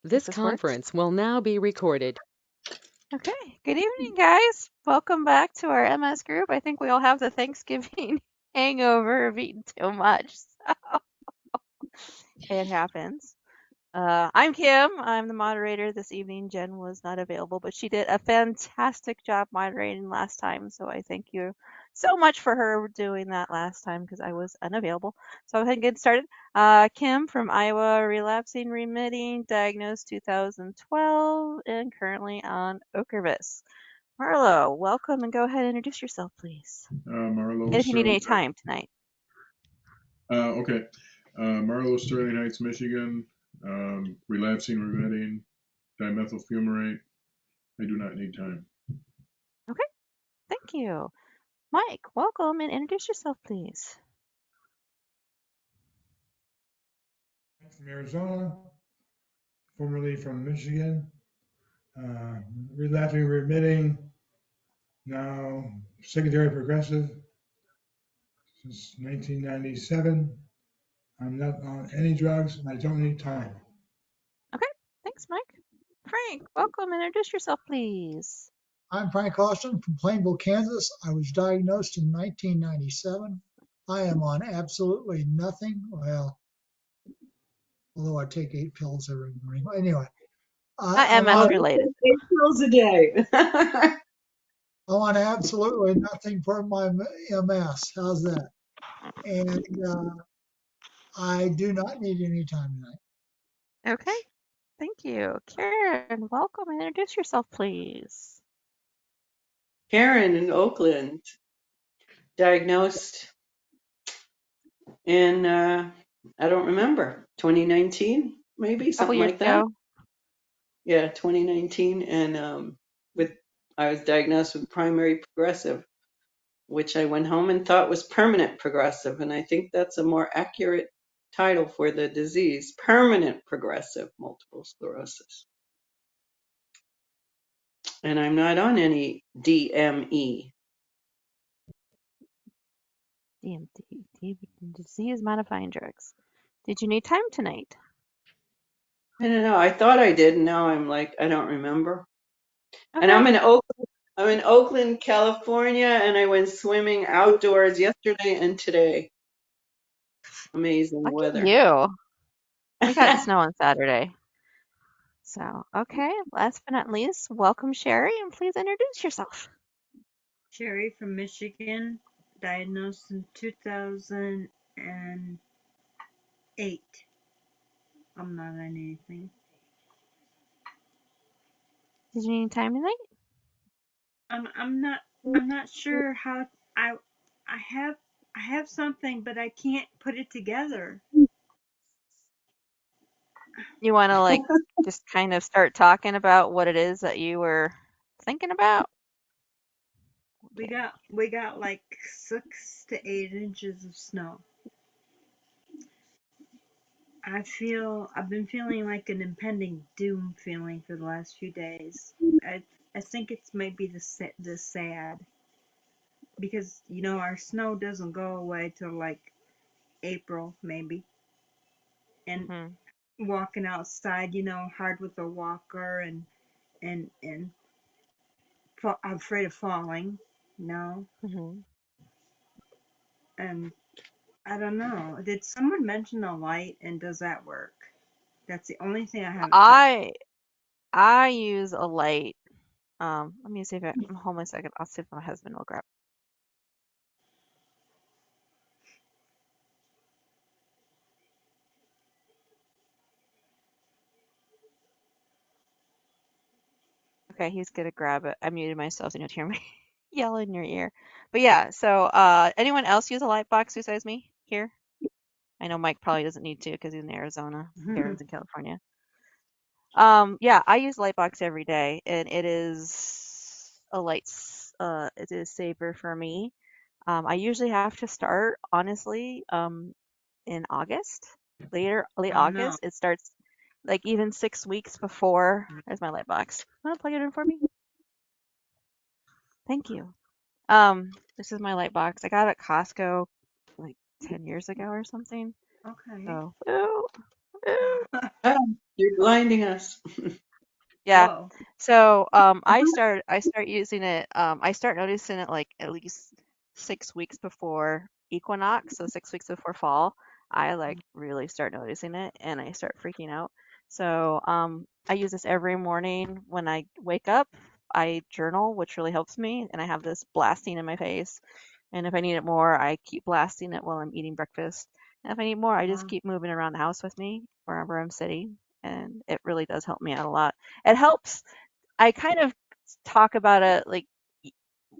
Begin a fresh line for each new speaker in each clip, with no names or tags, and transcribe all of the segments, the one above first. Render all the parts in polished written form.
This
This works?
conference will now be recorded.
Okay. Good evening, guys. Welcome back to our MS group. I think we all have the Thanksgiving hangover of eating too much. So it happens. I'm Kim. I'm the moderator this evening. Jen was not available, but she did a fantastic job moderating last time. So I thank you so much for her doing that last time because I was unavailable. So I'll go ahead and get started. Kim from Iowa, relapsing remitting, diagnosed 2012, and currently on Ocrevus. Marlo, welcome and go ahead and introduce yourself, please.
Marlo
And if you need
Sterling.
any time tonight.
Okay. Marlo Sterling Heights, Michigan. Relapsing remitting, dimethyl fumarate. I do not need time.
Okay, thank you. Mike, welcome and introduce yourself, please.
From Arizona, formerly from Michigan, relapsing remitting, now secondary progressive since 1997. I'm not on any drugs and I don't need time.
Okay, thanks, Mike. Frank, welcome and introduce yourself, please.
I'm Frank Austin from Plainville, Kansas. I was diagnosed in 1997. I am on absolutely nothing. Well, although I take 8 pills every morning. Anyway,
Not
I'm
MS
on,
related.
8 pills a day.
I'm on absolutely nothing for my MS. How's that? And I do not need any time tonight.
Okay, thank you. Karen, welcome and introduce yourself, please.
Karen in Oakland, diagnosed in, I don't remember, 2019, maybe,
A couple
something
years
like that.
ago.
Yeah, 2019. And I was diagnosed with primary progressive, which I went home and thought was permanent progressive. And I think that's a more accurate title for the disease, permanent progressive multiple sclerosis. And I'm not on any DME.
DMT, disease modifying drugs. Did you need time tonight?
I don't know. I thought I did. And now I'm like, I don't remember. And
Okay.
I'm in Oakland, California, and I went swimming outdoors yesterday and today. Amazing
Lucky
weather.
you. We got snow on Saturday. So, okay, last but not least, welcome Sherry, and please introduce yourself.
Sherry from Michigan, diagnosed in 2008. I'm not on anything.
Did you need time tonight?
I'm not sure how I have something, but I can't put it together.
You want to just kind of start talking about what it is that you were thinking about? Okay.
We got like 6 to 8 inches of snow. I've been feeling like an impending doom feeling for the last few days. I think it's maybe the sad, because our snow doesn't go away till like April maybe, and walking outside, hard with a walker, and I'm afraid of falling, and I don't know. Did someone mention a light, and does that work? That's the only thing I haven't tried.
I use a light. Let me see if hold on a second. I'll see if my husband will grab. Okay, he's gonna grab it. I muted myself so you don't hear me yell in your ear. But yeah, so anyone else use a light box besides me here? I know Mike probably doesn't need to because he's in Arizona. Karen's in California. Yeah, I use Lightbox every day, and it is it is safer for me. I usually have to start, honestly, in August, late
Oh no.
August. It starts like even 6 weeks before. There's my Lightbox. Want to plug it in for me? Thank you. This is my Lightbox. I got it at Costco like 10 years ago or something.
Okay.
So, oh,
Ah, you're blinding us.
Yeah.
Whoa.
So I start using it. I start noticing it like at least 6 weeks before equinox, so 6 weeks before fall. I like really start noticing it and I start freaking out. So I use this every morning when I wake up. I journal, which really helps me, and I have this blasting in my face. And if I need it more, I keep blasting it while I'm eating breakfast. And if I need more, I just
Wow.
keep moving around the house with me wherever I'm sitting, and it really does help me out a lot. It helps. I kind of talk about it like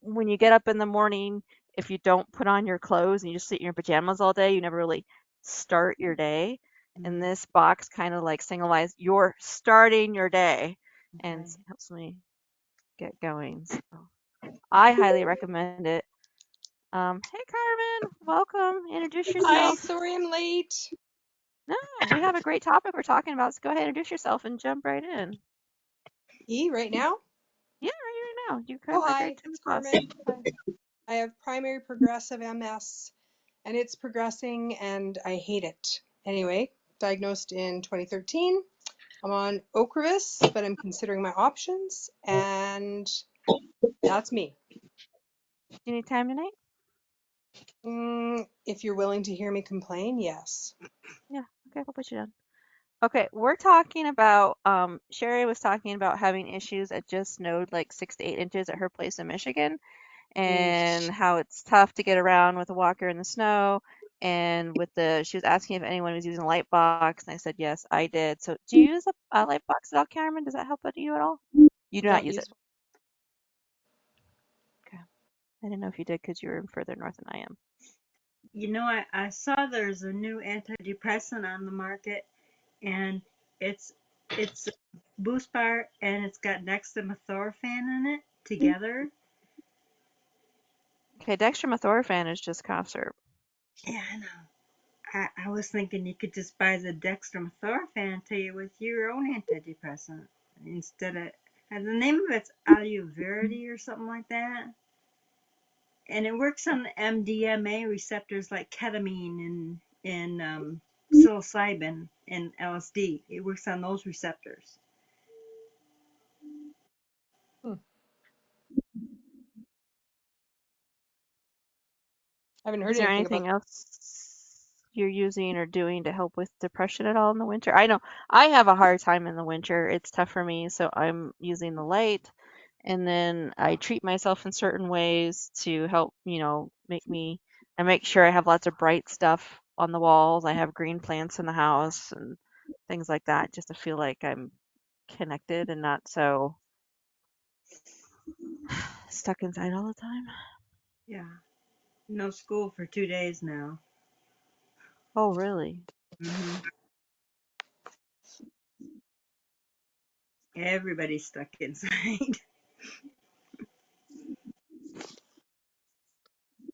when you get up in the morning, if you don't put on your clothes and you just sit in your pajamas all day, you never really start your day. And
Mm,
this box kind of like signalizes you're starting your day and
okay.
helps me get going. So I highly recommend it. Hey Carmen, welcome. Introduce
Hi,
yourself.
sorry I'm late.
No, we have a great topic we're talking about. So go ahead, introduce yourself and jump right in.
Right now?
Yeah, right now. You
Oh,
have a great
hi,
time
it's
with us.
Carmen. I have primary progressive MS and it's progressing and I hate it. Anyway, diagnosed in 2013. I'm on Ocrevus, but I'm considering my options and that's me.
Do you need time tonight?
If you're willing to hear me complain, yes.
Yeah, okay, we'll put you down. Okay, we're talking about Sherry was talking about having issues that just snowed like 6 to 8 inches at her place in Michigan,
Ooh.
and how it's tough to get around with a walker in the snow. And with the, she was asking if anyone was using a light box, and I said yes, I did. So, do you use a light box at all, Cameron? Does that help you at all? You do not
Don't
use it.
use
Okay, I didn't know if you did because you were further north than I am.
You know, I saw there's a new antidepressant on the market, and it's it's a boost bar, and it's got dextromethorphan in it together.
Okay, dextromethorphan is just cough syrup.
Yeah, I know. I was thinking you could just buy the dextromethorphan and take it with your own antidepressant instead of. And the name of it's Aluverity or something like that. And it works on the MDMA receptors like ketamine and psilocybin and LSD. It works on those receptors.
Hmm. I haven't heard
Is there
anything about
anything else you're using or doing to help with depression at all in the winter? I know I have a hard time in the winter. It's tough for me, so I'm using the light, and then I treat myself in certain ways to help, make me. I make sure I have lots of bright stuff on the walls. I have green plants in the house and things like that, just to feel like I'm connected and not so stuck inside all the time.
Yeah. No school for 2 days now.
Oh, really?
Hmm. Everybody's stuck inside.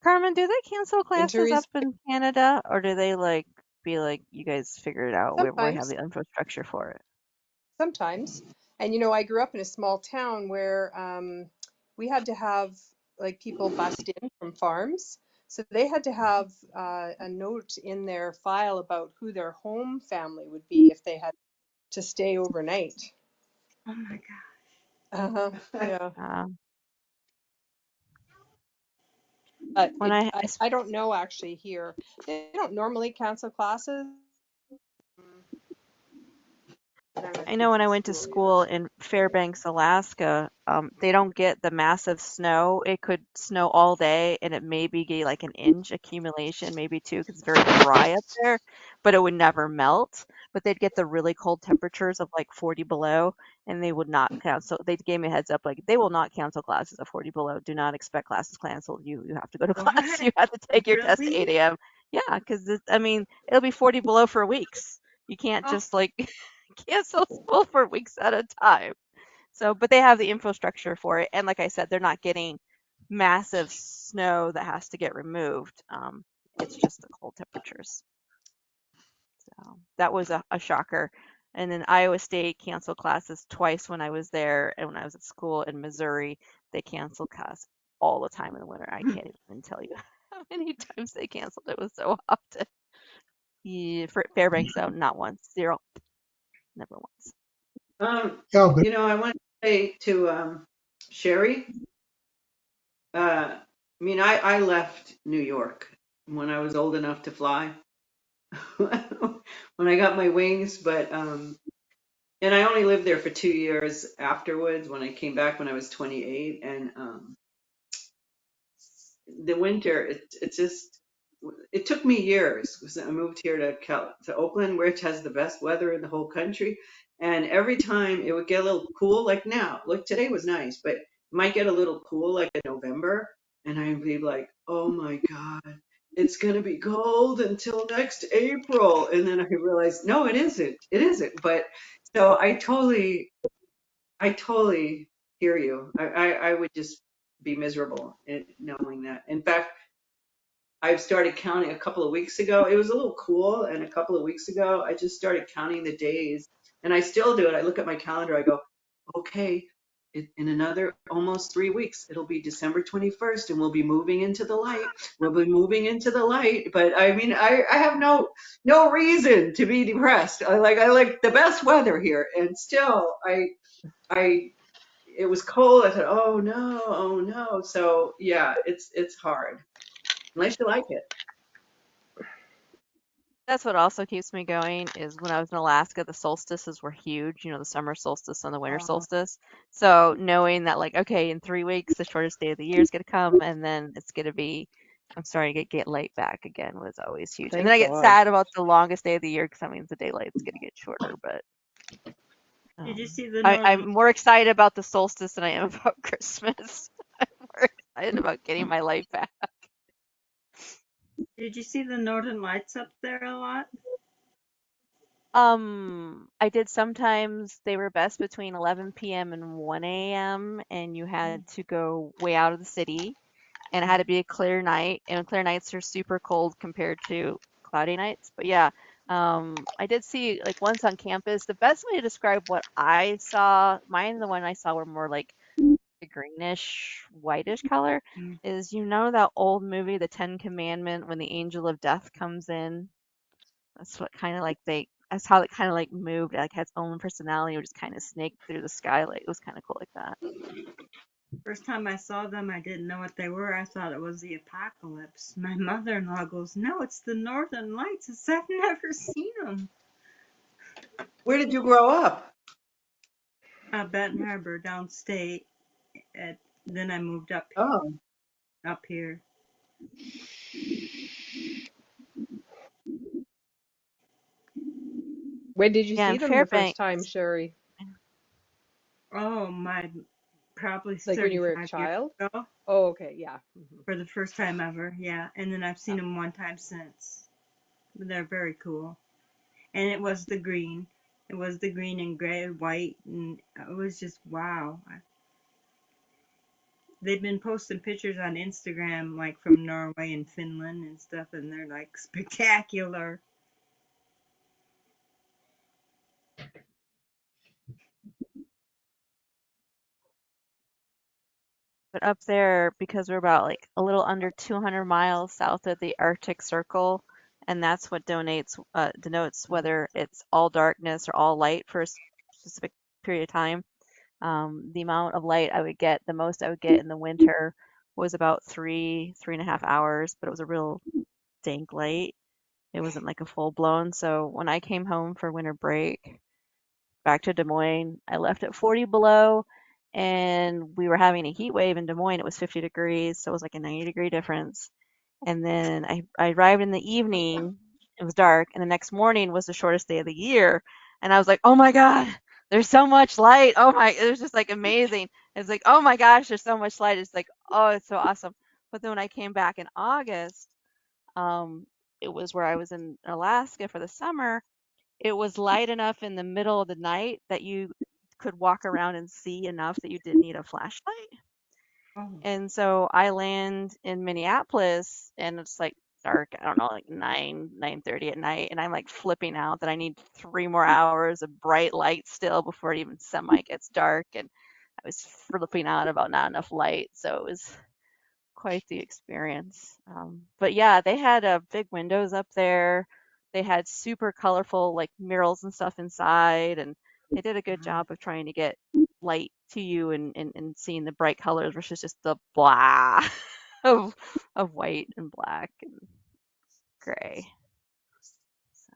Carmen, do they cancel classes up
injuries.
in Canada, or do they like be like, you guys figure it out? We have
Sometimes.
the infrastructure for it.
Sometimes. And I grew up in a small town where we had to have like people bust in from farms. So they had to have a note in their file about who their home family would be if they had to stay overnight.
Oh my god.
Uh-huh. Yeah.
Um,
But
when I,
I don't know actually here. They don't normally cancel classes. When I
I
went
know when
to
I went to
school, yeah.
school in Fairbanks, Alaska, they don't get the massive snow. It could snow all day and it maybe get like an inch accumulation, maybe two, because it's very dry up there, but it would never melt. But they'd get the really cold temperatures of like 40 below, and they would not cancel. They gave me a heads up, like they will not cancel classes at 40 below. Do not expect classes canceled. You have to go to class.
What?
You have to take your test at
Really?
8 a.m. Yeah, because I mean, it'll be 40 below for weeks. You can't
Oh,
just like cancel school for weeks at a time. So, but they have the infrastructure for it. And like I said, they're not getting massive snow that has to get removed. It's just the cold temperatures. So that was a shocker. And then Iowa State canceled classes twice when I was there. And when I was at school in Missouri, they canceled class all the time in the winter. I can't even tell you how many times they canceled. It was so often. Yeah, for Fairbanks, though, not once. Zero. Never once.
Yeah, but
I want to say to Sherry, I left New York when I was old enough to fly, when I got my wings, but and I only lived there for 2 years afterwards when I came back when I was 28, and the winter, it just, it took me years because I moved here to Oakland, which has the best weather in the whole country. And every time it would get a little cool, like now, like today was nice, but it might get a little cool like in November. And I'd be like, oh my God, it's going to be cold until next April. And then I realized, no, it isn't. It isn't. But so I totally hear you. I would just be miserable in knowing that. In fact, I've started counting a couple of weeks ago. It was a little cool, and a couple of weeks ago, I just started counting the days, and I still do it. I look at my calendar. I go, okay, in another almost 3 weeks, it'll be December 21st, and we'll be moving into the light. We'll be moving into the light. But I mean, I have no reason to be depressed. I like the best weather here, and still, I it was cold. I said, oh no, oh no. So yeah, it's hard unless you like it.
That's what also keeps me going is when I was in Alaska, the solstices were huge, the summer solstice and the winter
Oh,
solstice. So knowing that like, okay, in 3 weeks, the shortest day of the year is going to come and then it's going to be, I'm sorry, get light back again was always huge. And then
Thank
I get
God.
sad about the longest day of the year because that means the daylight's going to get shorter. But
did you
um,
see the
I'm
northern?
more excited about the solstice than I am about Christmas. I'm more excited about getting my light back.
Did you see the northern lights up there a lot?
I did sometimes they were best between 11 p.m. and 1 a.m. and you had to go way out of the city and it had to be a clear night and clear nights are super cold compared to cloudy nights. But yeah, I did see like once on campus. The best way to describe what I saw, mine the one I saw were more like a greenish, whitish color,
Mm.
is that old movie, The Ten Commandment, when the angel of death comes in? That's what kind of like that's how it kind of like moved, like had its own personality, or just kind of snaked through the sky. Like it was kind of cool like that.
First time I saw them, I didn't know what they were. I thought it was the apocalypse. My mother-in-law goes, "No, it's the northern lights." I said, "I've never seen them."
Where did you grow up?
Benton Harbor, downstate. At, then I moved
Oh,
up here.
When did you
Yeah,
see
in
them the first
Fairbanks.
time, Sherry?
Oh, my, probably
Like when you were a
35 years
child?
ago
Oh, okay, yeah.
for the first time ever. Yeah, and then I've seen them one time since. But they're very cool. And it was the green. It was the green and gray, white, and it was just wow. They've been posting pictures on Instagram, like from Norway and Finland and stuff, and they're like spectacular.
But up there, because we're about like a little under 200 miles south of the Arctic Circle, and that's what denotes whether it's all darkness or all light for a specific period of time. The amount of light I would get, the most I would get in the winter was about 3.5 hours, but it was a real dank light. It wasn't like a full blown. So when I came home for winter break back to Des Moines, I left at 40 below and we were having a heat wave in Des Moines. It was 50 degrees, so it was like a 90-degree difference. And then I arrived in the evening. It was dark, and the next morning was the shortest day of the year. And I was like, "Oh my God, there's so much light! Oh my!" It was just like amazing. It's like, "Oh my gosh, there's so much light!" It's like, "Oh, it's so awesome." But then when I came back in August, um, it was where I was in Alaska for the summer. It was light enough in the middle of the night that you could walk around and see enough that you didn't need a flashlight.
Oh,
And so I land in Minneapolis and it's like dark, I don't know, like 9:30 at night, and I'm like flipping out that I need 3 more hours of bright light still before it even semi gets dark. And I was flipping out about not enough light. So it was quite the experience. But yeah, they had big windows up there. they had super colorful like murals and stuff inside, and they did a good
Wow.
job of trying to get light to you and seeing the bright colors versus just the blah of white and black and gray. So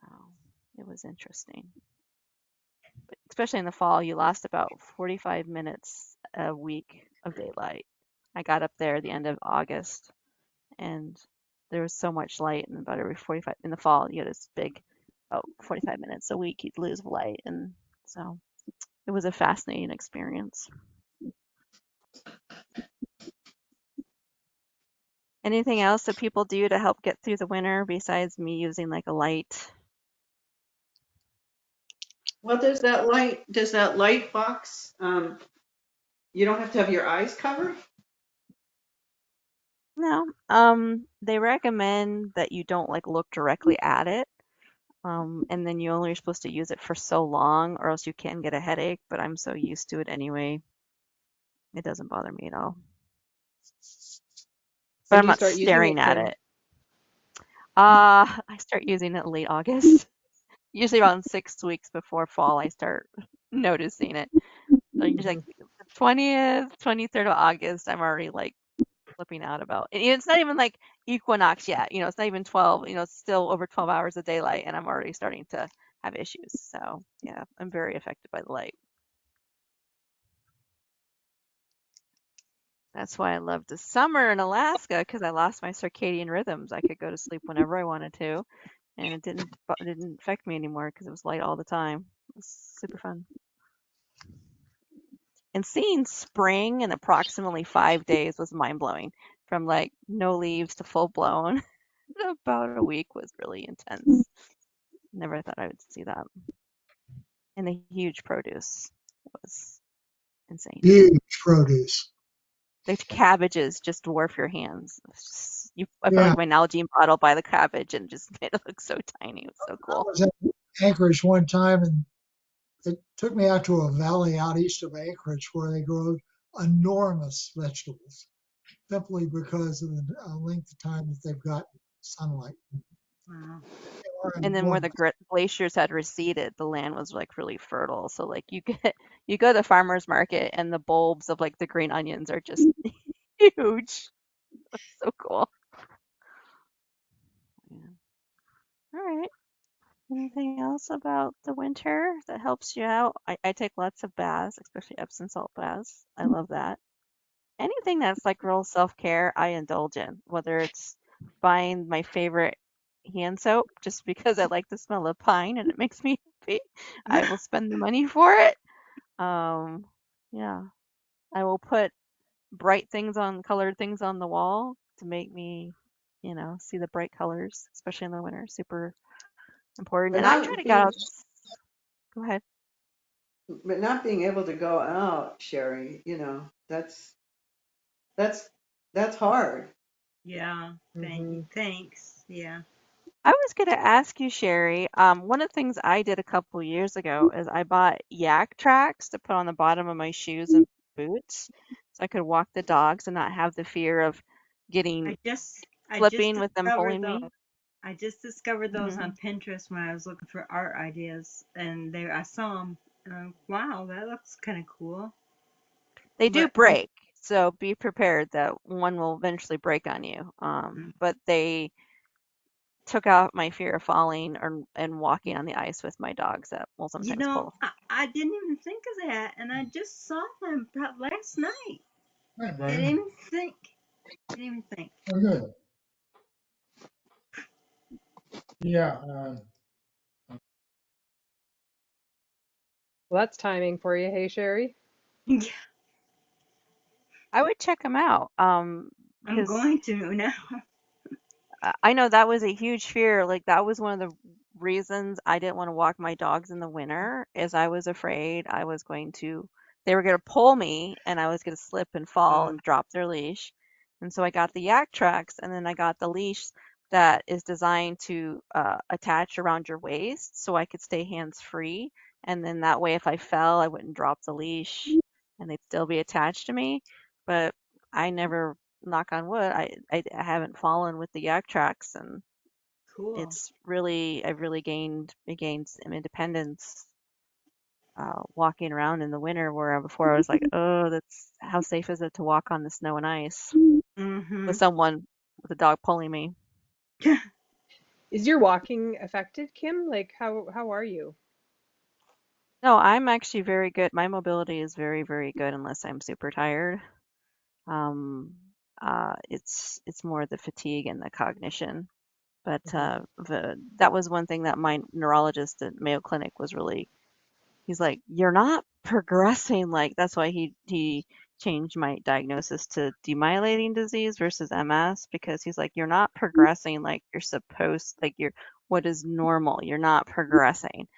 it was interesting. But especially in the fall, you lost about 45 minutes a week of daylight. I got up there at the end of August, and there was so much light, and about every 45 in the fall, you had this big, about 45 minutes a week you'd lose light, and so it was a fascinating experience. Anything else that people do to help get through the winter besides me using like a light?
Well, does that light box, you don't have to have your eyes covered?
No. They recommend that you don't like look directly at it. And then you only are supposed to use it for so long, or else you can get a headache. But I'm so used to it anyway, it doesn't bother me at all. But
When
I'm
do you
not
start using
staring
it,
at
Kim?
it. I start using it late August. Usually around 6 weeks before fall, I start noticing it. So usually
Hmm.
like the 20th, 23rd of August, I'm already like flipping out about. And it's not even like equinox yet. It's not even 12. It's still over 12 hours of daylight, and I'm already starting to have issues. So yeah, I'm very affected by the light. That's why I loved the summer in Alaska because I lost my circadian rhythms. I could go to sleep whenever I wanted to, and it didn't affect me anymore because it was light all the time. It was super fun. And seeing spring in approximately 5 days was mind blowing. From like no leaves to full blown, about a week was really intense. Never thought I would see that. And the huge produce was insane.
Huge produce.
The cabbages just dwarf your hands. I put
Yeah,
like my Nalgene bottle by the cabbage and just made it look so tiny. It was so
I
cool.
was in Anchorage one time and it took me out to a valley out east of Anchorage where they grow enormous vegetables simply because of the length of time that they've got sunlight.
Wow.
They are
And then where the
enormous.
glaciers had receded, the land was like really fertile. So like you go to the farmer's market and the bulbs of like the green onions are just huge. So cool. Yeah. All right. Anything else about the winter that helps you out? I take lots of baths, especially Epsom salt baths. I love that. Anything that's like real self-care, I indulge in, whether it's buying my favorite hand soap just because I like the smell of pine and it makes me happy. I will spend the money for it. Um, yeah, I will put bright things on, colored things on the wall to make me, see the bright colors, especially in the winter. Super important.
But
And I try
not
to get
being
out. Go ahead.
but not being able to go out, Sherry, that's that's hard.
Yeah.
Hmm.
Thanks. Yeah.
I was going to ask you, Sherry. One of the things I did a couple years ago is I bought Yaktrax to put on the bottom of my shoes and boots, so I could walk the dogs and not have the fear of getting
I just
flipping with them
discovered
pulling
those.
me.
I just discovered those
Hmm.
on Pinterest when I was looking for art ideas, and there I saw them. And wow, that looks kind of cool.
They do
But I,
break, so be prepared that one will eventually break on you. But they took out my fear of falling or and walking on the ice with my dogs that will sometimes pull.
I didn't even think of that, and I just saw them about last night.
Hi,
I didn't
Brian.
even think. Didn't even think.
Oh, good. Yeah,
Well, that's timing for you, hey Sherry.
Yeah,
I would check them out.
I'm
Because
going to now.
I know that was a huge fear. Like that was one of the reasons I didn't want to walk my dogs in the winter, is I was afraid they were going to pull me and I was going to slip and fall
Oh,
and drop their leash. And so I got the Yaktrax, and then I got the leash that is designed to attach around your waist so I could stay hands free. And then that way, if I fell, I wouldn't drop the leash and they'd still be attached to me. But I never, knock on wood, I haven't fallen with the yak tracks, and
Cool.
I've really gained some independence walking around in the winter where before I was like, oh, that's how safe is it to walk on the snow and ice
Mm-hmm.
with someone with a dog pulling me.
Is your walking affected, Kim? Like how are you?
No, I'm actually very good. My mobility is very, very good unless I'm super tired. Um, it's more the fatigue and the cognition. But
Mhm.
that was one thing that my neurologist at Mayo Clinic was really, he's like, you're not progressing like, that's why he changed my diagnosis to demyelinating disease versus MS because he's like, you're not progressing like you're supposed, like you're what is normal. You're not progressing.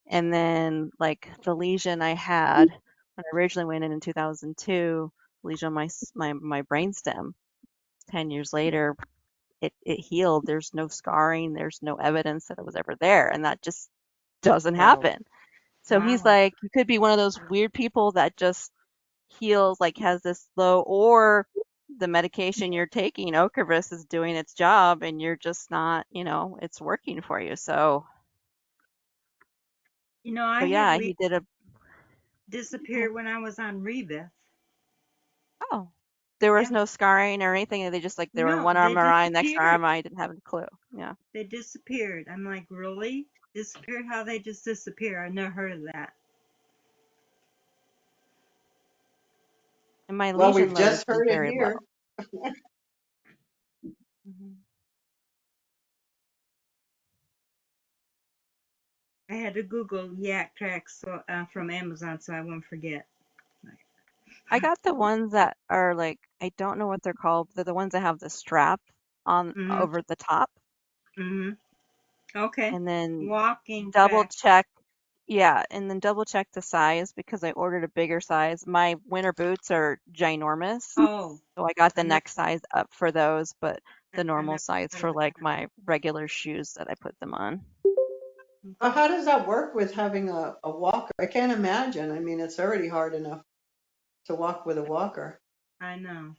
And then like the lesion I had when I originally went in 2002, lesion on my brainstem, 10 years later, it healed. There's no scarring. There's no evidence that it was ever there. And that just doesn't
Wow.
happen. So he's
Wow.
like, you could be one of those weird people that just heals, like has this low, or the medication you're taking, Ocrevus, is doing its job and you're just not, it's working for you. So,
You know, I
so
had
yeah, he did a, go ahead.
disappeared when I was on Rebif.
Oh, there was
Yeah.
no scarring or anything. They just like, they were in
No,
one
they
MRI, next
disappeared.
MRI, didn't have a clue. Yeah.
They disappeared. I'm like, really? Disappeared? How they just disappear? I never heard of that.
And my
Well,
lesion
we've
load has
just
been
heard it
very
here.
low. Mhm.
I had to Google Yaktrax from Amazon so I won't forget.
I got the ones that are like, I don't know what they're called. They're the ones that have the strap on
Mm-hmm.
over the top,
Mm-hmm. Okay.
and then
Walking
double
track.
check. Yeah, and then double check the size because I ordered a bigger size. My winter boots are ginormous,
Oh,
so I got the
I never,
next size up for those, but the
I
normal
never
size
heard of
for like
that.
my regular shoes that I put them on.
Well,
Okay.
how does that work with having a walker? I can't imagine. I mean, it's already hard enough to walk with a walker.
I know.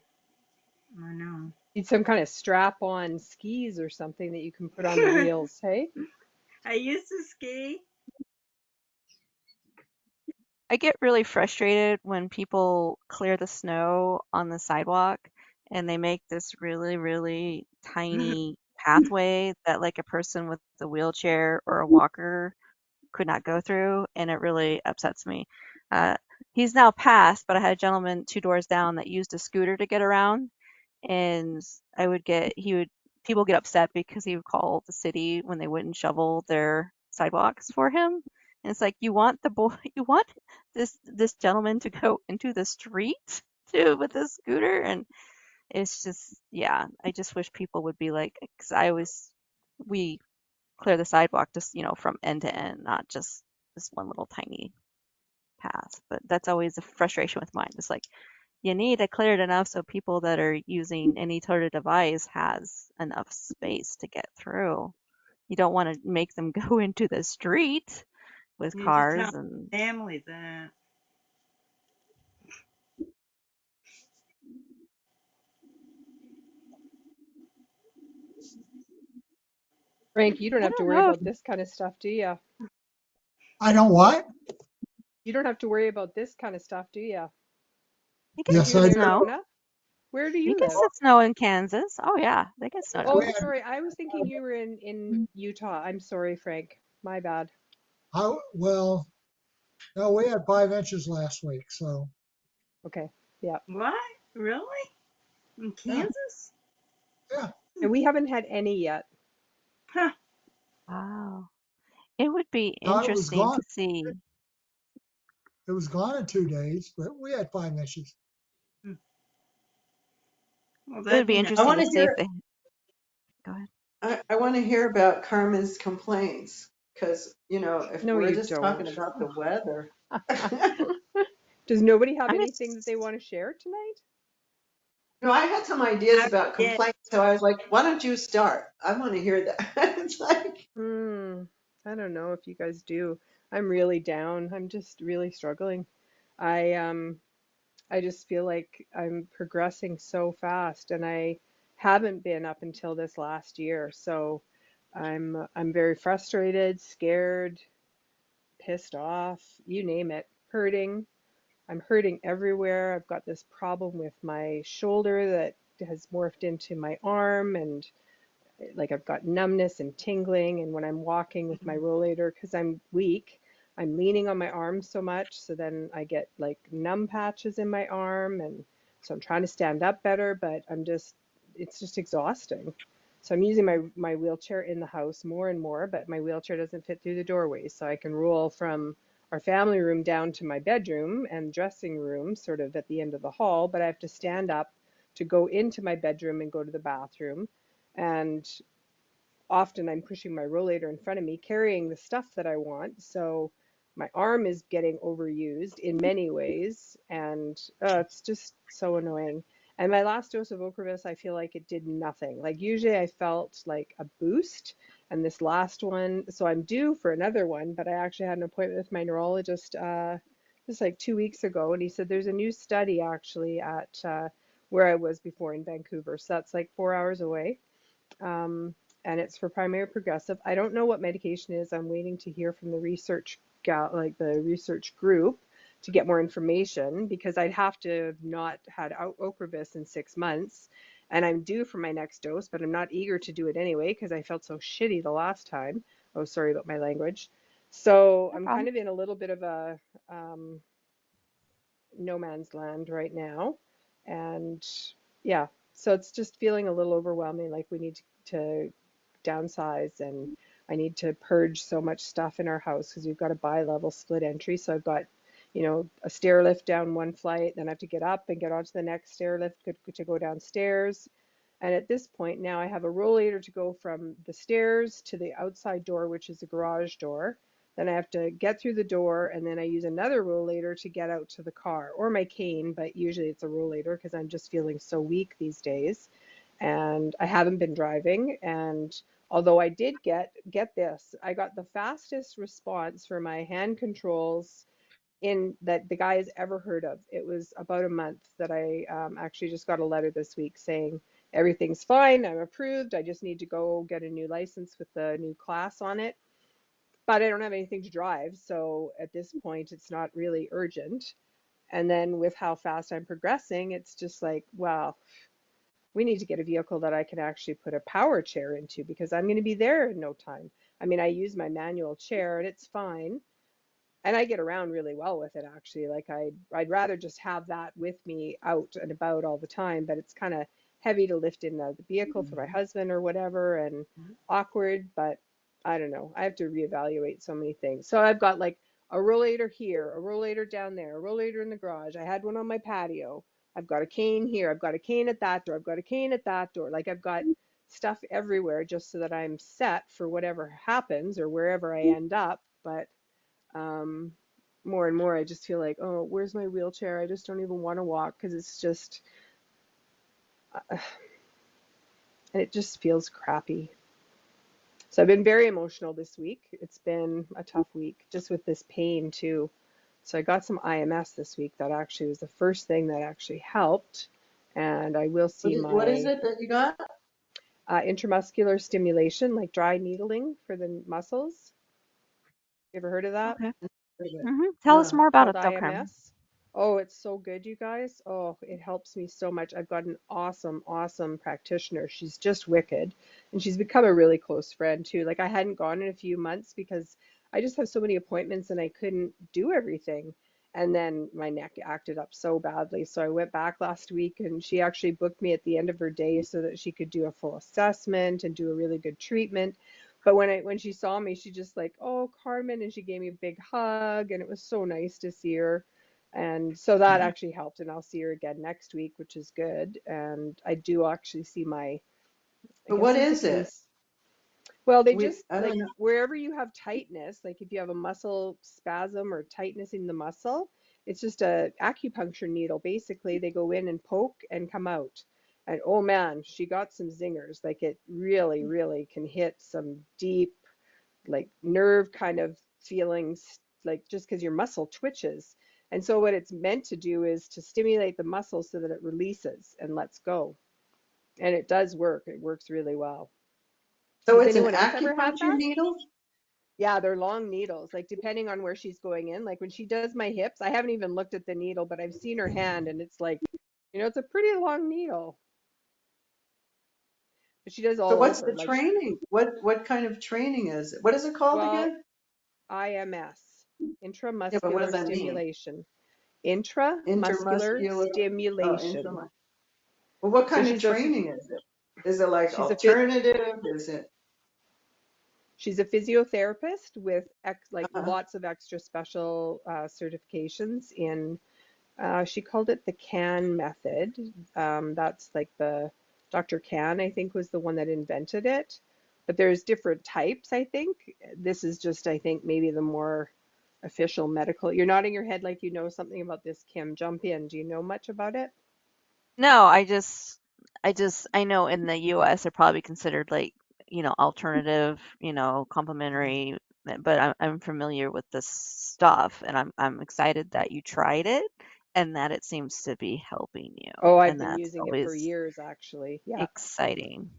I know.
Need some kind of strap on skis or something that you can put on the wheels, hey?
I used to ski.
I get really frustrated when people clear the snow on the sidewalk and they make this really, really tiny pathway that like a person with a wheelchair or a walker could not go through, and it really upsets me. Uh, he's now passed, but I had a gentleman 2 doors down that used a scooter to get around, and he would, people get upset because he would call the city when they wouldn't shovel their sidewalks for him. And it's like, you want the boy, you want this gentleman to go into the street too with this scooter, and it's just, yeah, I just wish people would be like, because we clear the sidewalk just, from end to end, not just this one little tiny path. But that's always a frustration with mine. It's like, you need to clear it enough so people that are using any sort of device has enough space to get through. You don't want to make them go into the street with
Need to tell
cars and
family that.
Frank, you don't
I
have to
don't
worry
know if
about this kind of stuff, do you?
I don't what?
You don't have to worry about this kind of stuff, do you?
it
Because
Yes,
you're
gets
in
I do.
snow.
Arizona. Where do
It
you
gets
live?
the snow in Kansas. Oh yeah, they get snow down
Oh,
We
there.
had,
sorry. I was thinking you were in Utah. I'm sorry, Frank. My bad.
well, no, we had 5 inches last week. So
Okay. Yeah.
What? Really? In
yeah,
Kansas?
yeah.
And we haven't had any yet.
Huh.
Wow. It would be
No, it was
interesting
gone.
to see.
It was gone in 2 days, but we had 5 inches.
Hmm. Well,
It would
that'd
be
be nice.
I
interesting
want
to
to
see if
hear.
they go ahead.
I want to hear about Carmen's complaints because if
No,
we're
you
just talking
don't.
about the weather.
Does nobody have
I'm
anything that they
just
want to share tonight?
I had some ideas
I
about
did.
complaints, so I was like, why don't you start? I want to hear that. It's like,
Hmm. I don't know if you guys do. I'm really down. I'm just really struggling. I I just feel like I'm progressing so fast and I haven't been up until this last year. So I'm very frustrated, scared, pissed off, you name it, hurting. I'm hurting everywhere. I've got this problem with my shoulder that has morphed into my arm, and like I've got numbness and tingling. And when I'm walking with my rollator, because I'm weak, I'm leaning on my arm so much. So then I get like numb patches in my arm. And so I'm trying to stand up better, but it's just exhausting. So I'm using my wheelchair in the house more and more, but my wheelchair doesn't fit through the doorway. So I can roll from our family room down to my bedroom and dressing room, sort of at the end of the hall, but I have to stand up to go into my bedroom and go to the bathroom. And often I'm pushing my rollator in front of me, carrying the stuff that I want. So my arm is getting overused in many ways, and it's just so annoying. And my last dose of Ocrevus, I feel like it did nothing. Like usually I felt like a boost, and this last one, so I'm due for another one, but I actually had an appointment with my neurologist just like 2 weeks ago, and he said there's a new study actually at where I was before in Vancouver. So that's like 4 hours away, um, and it's for primary progressive. I don't know what medication it is. I'm waiting to hear from the research gal, like the research group, to get more information because I'd have to have not had Ocrevus in 6 months, and I'm due for my next dose, but I'm not eager to do it anyway because I felt so shitty the last time. Oh, sorry about my language. So
No
I'm
problem.
kind of in a little bit of a um, no man's land right now. And yeah, so it's just feeling a little overwhelming, like we need to downsize, and I need to purge so much stuff in our house because we've got a bi-level split entry. So I've got, a stair lift down one flight, then I have to get up and get onto the next stair lift to go downstairs. And at this point now I have a rollator to go from the stairs to the outside door, which is the garage door. Then I have to get through the door, and then I use another rollator to get out to the car, or my cane, but usually it's a rollator because I'm just feeling so weak these days. And I haven't been driving. And although I did get this, I got the fastest response for my hand controls in that the guy has ever heard of. It was about a month that I actually just got a letter this week saying everything's fine, I'm approved, I just need to go get a new license with the new class on it. But I don't have anything to drive, so at this point it's not really urgent. And then with how fast I'm progressing, it's just like, well, we need to get a vehicle that I can actually put a power chair into because I'm going to be there in no time. I mean, I use my manual chair and it's fine, and I get around really well with it actually. Like I'd rather just have that with me out and about all the time, but it's kind of heavy to lift in the vehicle for my husband or whatever, and awkward. But I don't know. I have to reevaluate so many things. So I've got like a rollator here, a rollator down there, a rollator in the garage. I had one on my patio. I've got a cane here. I've got a cane at that door. I've got a cane at that door. Like I've got stuff everywhere just so that I'm set for whatever happens or wherever I end up. But um, more and more, I just feel like, oh, where's my wheelchair? I just don't even want to walk because it's just, and it just feels crappy. So I've been very emotional this week. It's been a tough week just with this pain too. So I got some IMS this week. That actually was the first thing that actually helped. And I will see
What is
my
it that you got?
intramuscular stimulation, like dry needling for the muscles. You ever heard of that?
Okay. Tell us
No.
more about it
Called
though, Carmen.
IMS. Oh, it's so good, you guys. Oh, it helps me so much. I've got an awesome, awesome practitioner. She's just wicked. And she's become a really close friend too. Like I hadn't gone in a few months because I just have so many appointments and I couldn't do everything. And then my neck acted up so badly. So I went back last week and she actually booked me at the end of her day so that she could do a full assessment and do a really good treatment. But when she saw me, she just like, oh, Carmen, and she gave me a big hug, and it was so nice to see her. And so that actually helped, and I'll see her again next week, which is good. And I do actually see my, I
But
guess
what
it's a
is it?
well, they just
I don't
like
know.
wherever you have tightness, like if you have a muscle spasm or tightness in the muscle, it's just a acupuncture needle. Basically, they go in and poke and come out. And oh man, she got some zingers. Like it really, really can hit some deep, like nerve kind of feelings, like just because your muscle twitches. And so what it's meant to do is to stimulate the muscle so that it releases and lets go. And it does work. It works really well.
So
Has
it's an
anyone else ever had
acupuncture
that?
needle?
Yeah, they're long needles, like depending on where she's going in. Like when she does my hips, I haven't even looked at the needle, but I've seen her hand and it's like, it's a pretty long needle. But she does
So
all
what's
over.
the
Like,
training? What kind of training is it? What is it called
well,
again?
IMS,
Yeah, but what does
intramuscular
that mean?
stimulation. Intramuscular
Intermuscular, oh,
stimulation.
intramuscular. Well, what
So
kind of training is it? Is it like
she's a
alternative? Is it?
she's a physiotherapist with like
Uh,
lots of extra special certifications in. She called it the CAN method. That's like the Dr. Can, I think, was the one that invented it. But there's different types, I think. This is just, I think, maybe the more official medical. You're nodding your head like you know something about this, Kim. Jump in. Do you know much about it?
No, I know in the US they're probably considered like, alternative, complementary, but I'm familiar with this stuff and I'm excited that you tried it and that it seems to be helping you.
Oh, I've
And
been
that's
using it for
always
years, actually. Yeah.
exciting.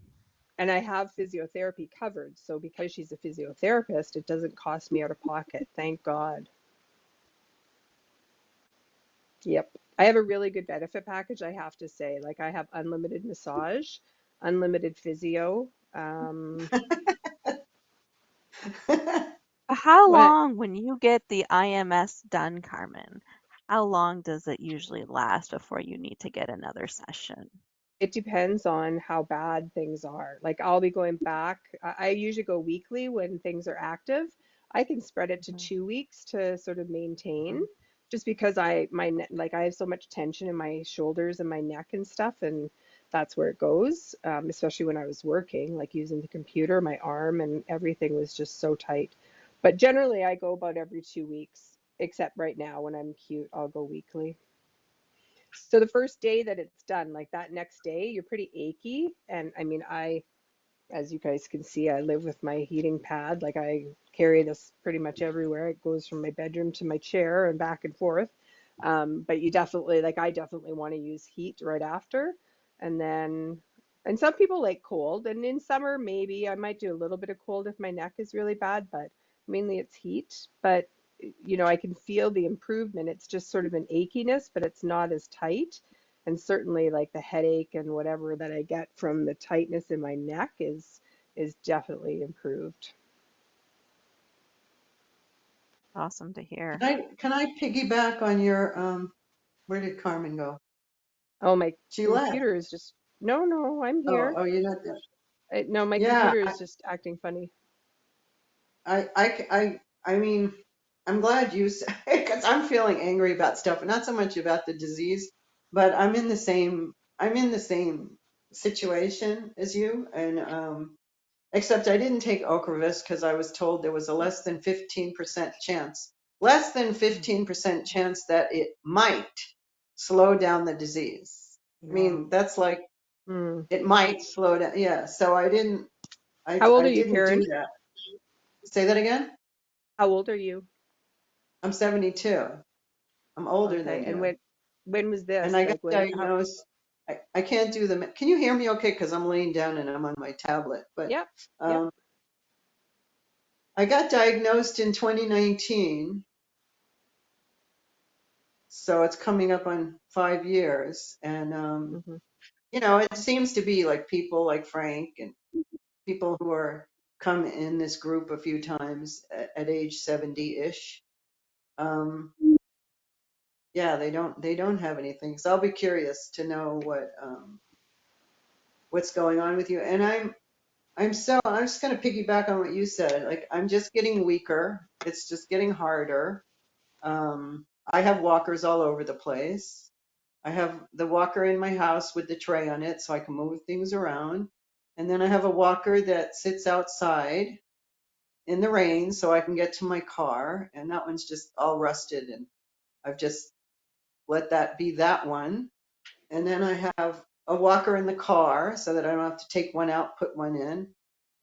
And I have physiotherapy covered. So because she's a physiotherapist, it doesn't cost me out of pocket. Thank God. Yep. I have a really good benefit package, I have to say. Like I have unlimited massage, unlimited physio.
How
What?
long, when you get the IMS done, Carmen, how long does it usually last before you need to get another session?
It depends on how bad things are. Like I'll be going back. I usually go weekly when things are active. I can spread it to
Mhm.
2 weeks to sort of maintain, just because like I have so much tension in my shoulders and my neck and stuff, and that's where it goes. Especially when I was working, like using the computer, my arm and everything was just so tight. But generally, I go about every 2 weeks, except right now when I'm cute, I'll go weekly. So the first day that it's done, like that next day, you're pretty achy. And I mean, as you guys can see, I live with my heating pad. Like I carry this pretty much everywhere. It goes from my bedroom to my chair and back and forth. But you definitely, like I definitely want to use heat right after. And then, and some people like cold. And in summer, maybe I might do a little bit of cold if my neck is really bad, but mainly it's heat. But I can feel the improvement. It's just sort of an achiness, but it's not as tight. And certainly like the headache and whatever that I get from the tightness in my neck is definitely improved.
Awesome to hear.
can I piggyback on your where did Carmen go?
Oh, my
She left.
computer is just, no, I'm here.
Oh, you're not there.
No, my
Yeah,
computer is just acting funny.
I mean, I'm glad you said, because I'm feeling angry about stuff, not so much about the disease, but I'm in the same situation as you, and except I didn't take Ocrevus because I was told there was a less than 15% chance that it might slow down the disease. I mean,
Wow.
that's like
Hmm.
it might slow down. Yeah, so I didn't, I
How old
I
are you,
didn't do
Karen?
that. Say that again.
How old are you?
I'm 72. I'm older
Okay.
than
And
you.
when was
And
this?
I got
Like when, how,
diagnosed. I can't do the. Can you hear me okay? Because I'm laying down and I'm on my tablet. But
yep, yep.
um, I got diagnosed in 2019. So it's coming up on 5 years. And,
Hmm.
it seems to be like people like Frank and people who are come in this group a few times at age 70-ish. Um, yeah, they don't have anything. So I'll be curious to know what's going on with you. And I'm just going to piggyback on what you said. Like, I'm just getting weaker. It's just getting harder. I have walkers all over the place. I have the walker in my house with the tray on it so I can move things around. And then I have a walker that sits outside in the rain so I can get to my car. And that one's just all rusted. And I've just let that be that one. And then I have a walker in the car so that I don't have to take one out, put one in.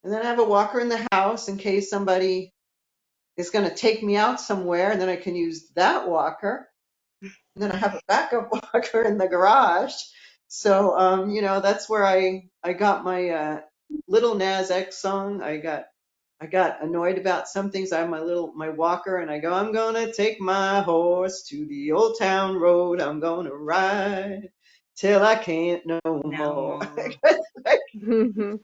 And then I have a walker in the house in case somebody is going to take me out somewhere, and then I can use that walker. And then I have a backup walker in the garage. So, that's where I got my Little Nas X song. I got annoyed about some things. I have my walker, and I go, I'm gonna take my horse to the old town road. I'm gonna ride till I can't no
No
more.
more.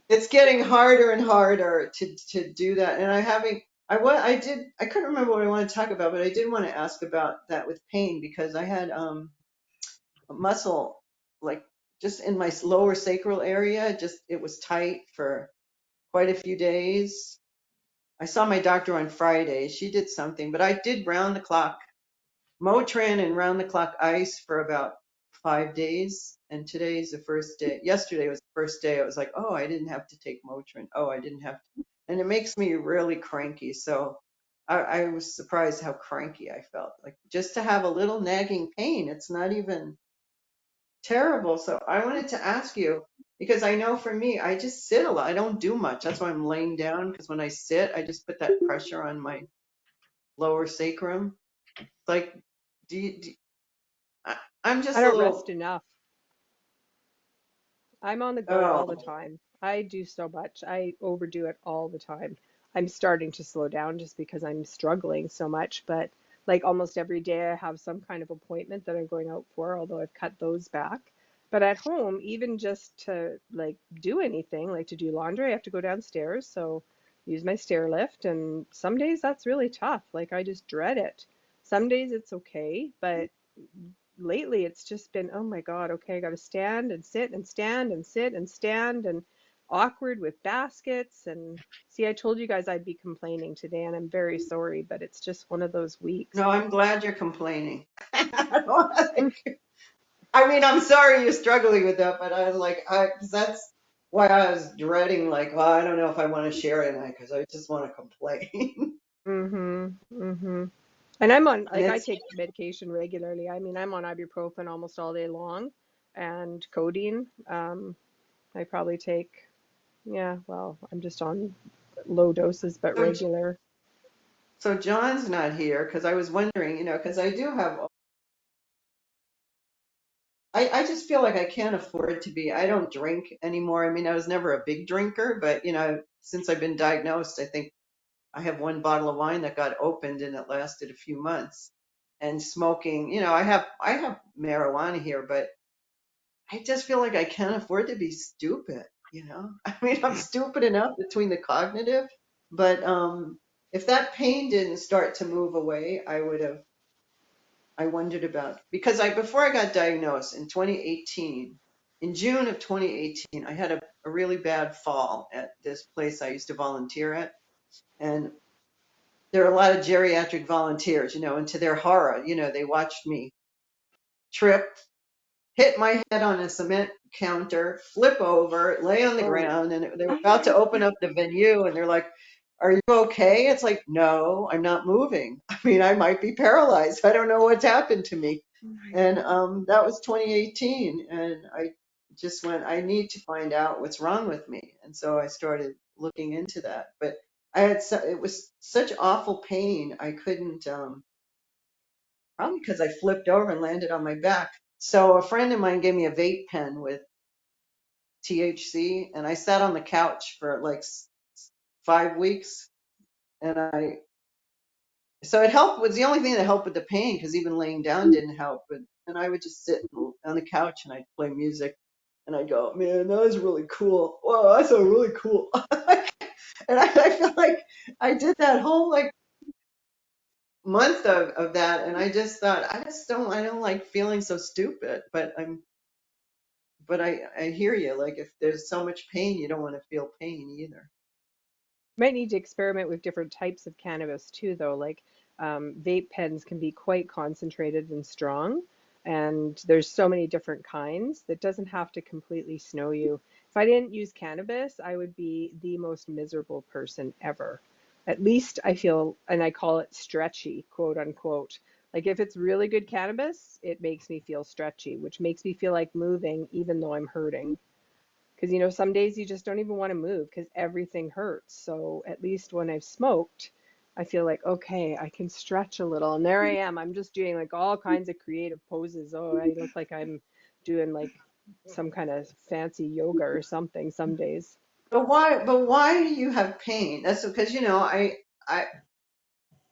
It's getting harder and harder to do that. And I couldn't remember what I wanted to talk about, but I did want to ask about that with pain because I had a muscle like just in my lower sacral area, just it was tight for quite a few days. I saw my doctor on Friday. She did something, but I did round the clock Motrin and round the clock ice for about 5 days. And today's the first day. Yesterday was the first day. I was like, oh, I didn't have to take Motrin. Oh, I didn't have to. And it makes me really cranky. So I was surprised how cranky I felt. Like just to have a little nagging pain, it's not even terrible. So I wanted to ask you, because I know for me, I just sit a lot. I don't do much. That's why I'm laying down, because when I sit, I just put that pressure on my lower sacrum. Like, do I, I'm
I
just a
don't rest
little,
enough. I'm on the go all the
oh,
time. I do so much. I overdo it all the time. I'm starting to slow down just because I'm struggling so much, but like almost every day I have some kind of appointment that I'm going out for, although I've cut those back. But at home, even just to like do anything, like to do laundry, I have to go downstairs, so use my stair lift, and some days that's really tough. Like I just dread it. Some days it's okay, but lately it's just been, oh my God, okay, I got to stand and sit and stand and sit and stand and awkward with baskets. And see, I told you guys I'd be complaining today, and I'm very sorry, but it's just one of those weeks.
no, I'm glad you're complaining. I mean, I'm sorry you're struggling with that, but I like, 'cause that's why I was dreading, like, well, I don't know if I want to share it because I just want to complain.
Mm-hmm. Mm-hmm. And I'm on,
And
like, I
it's,
take medication regularly. I mean, I'm on ibuprofen almost all day long and codeine. I probably take, yeah, well, I'm just on low doses, but
so,
regular.
so John's not here because I was wondering, because I do have, I just feel like I can't afford to be, I don't drink anymore. I mean, I was never a big drinker, but, since I've been diagnosed, I think I have one bottle of wine that got opened and it lasted a few months. And smoking, I have marijuana here, but I just feel like I can't afford to be stupid. I mean, I'm stupid enough between the cognitive, but if that pain didn't start to move away, I wondered about because before I got diagnosed in 2018, in June of 2018, I had a really bad fall at this place I used to volunteer at. And there are a lot of geriatric volunteers, and to their horror, they watched me trip, hit my head on a cement counter, flip over, lay on the
Oh,
ground, and they were about to open up the venue, and they're like, "Are you okay?" It's like, "No, I'm not moving. I mean, I might be paralyzed. I don't know what's happened to me."
Oh my
And
God.
that was 2018, and I just went, I need to find out what's wrong with me, and so I started looking into that. But it was such awful pain, I couldn't. Probably because I flipped over and landed on my back. So a friend of mine gave me a vape pen with THC, and I sat on the couch for like 5 weeks, and so it helped. Was the only thing that helped with the pain because even laying down didn't help. But and I would just sit on the couch and I'd play music, and I'd go, man, that was really cool. Wow, that's a really cool. And I feel like I did that whole like month of that, and I just thought I don't like feeling so stupid, but I hear you. Like if there's so much pain, you don't want to feel pain either.
might need to experiment with different types of cannabis too, though. Like vape pens can be quite concentrated and strong, and there's so many different kinds that doesn't have to completely snow you. If I didn't use cannabis, I would be the most miserable person ever. At least I feel, and I call it stretchy, quote unquote. Like if it's really good cannabis, it makes me feel stretchy, which makes me feel like moving even though I'm hurting. Because, some days you just don't even want to move because everything hurts. So at least when I've smoked, I feel like, okay, I can stretch a little. And there I am. I'm just doing like all kinds of creative poses. Oh, I look like I'm doing like
some kind of fancy yoga or something some days.
But why do you have pain? That's because, I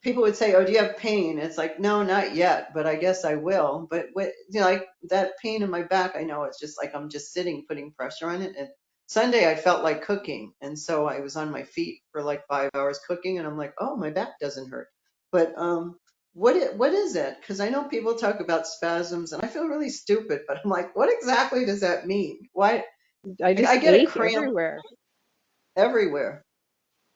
people would say, "Oh, do you have pain?" It's like, no, not yet, but I guess I will. But like that pain in my back, I know it's just like I'm just sitting, putting pressure on it. And Sunday, I felt like cooking, and so I was on my feet for like 5 hours cooking, and I'm like, oh, my back doesn't hurt. But what is it? Because I know people talk about spasms, and I feel really stupid, but I'm like, what exactly does that mean? Why?
I
I
just
get a
ache
cramp
everywhere.
everywhere.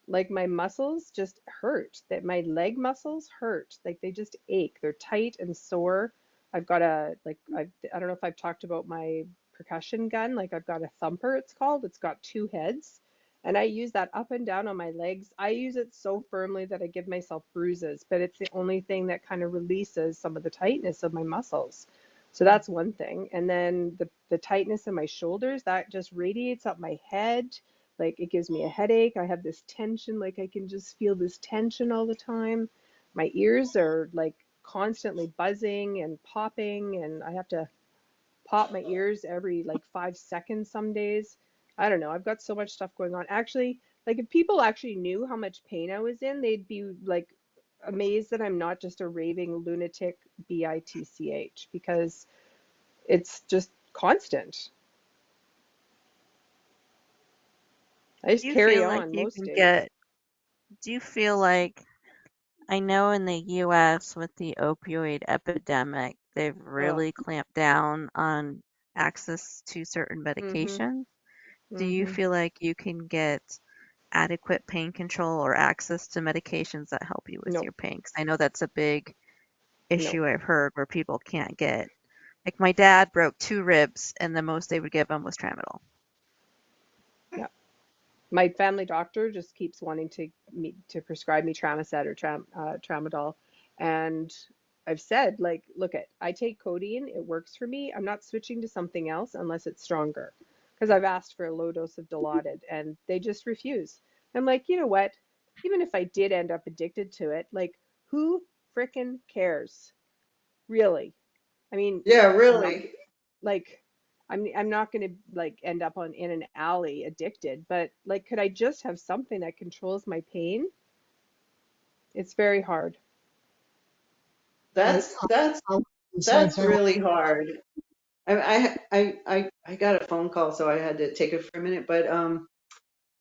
Like my muscles just hurt. That my leg muscles hurt. Like they just ache. They're tight and sore. I've got I don't know if I've talked about my percussion gun. Like I've got a thumper, it's called. It's got two heads. And I use that up and down on my legs. I use it so firmly that I give myself bruises, but it's the only thing that kind of releases some of the tightness of my muscles. So that's one thing. And then the tightness in my shoulders, that just radiates up my head. Like it gives me a headache. I have this tension, like I can just feel this tension all the time. My ears are like constantly buzzing and popping, and I have to pop my ears every like 5 seconds some days. I don't know. I've got so much stuff going on. Actually, like if people actually knew how much pain I was in, they'd be like amazed that I'm not just a raving lunatic bitch, because it's just constant. I just
Do you
carry
feel like
on
you
most
can
days.
get, do you feel like, I know in the US with the opioid epidemic, they've
Oh,
really clamped down on access to certain
mm-hmm,
medications. Do you
mm-hmm.
feel like you can get adequate pain control or access to medications that help you with
No,
your pain? 'Cause I know that's a big
no.
issue I've heard where people can't get. Like my dad broke 2 ribs, and the most they would give him was Tramadol.
Yeah. My family doctor just keeps wanting to prescribe me Tramacet or Tramadol, and I've said like, look, I take codeine, it works for me. I'm not switching to something else unless it's stronger, because I've asked for a low dose of Dilaudid, and they just refuse. I'm like, you know what? Even if I did end up addicted to it, like, who frickin' cares? Really? I mean,
Yeah,
I'm not
really.
like I'm not going to like end up on in an alley addicted, but like could I just have something that controls my pain? It's very hard.
I,
That's that's
I went through the same
that's
thing.
really hard. I got a phone call, so I had to take it for a minute. But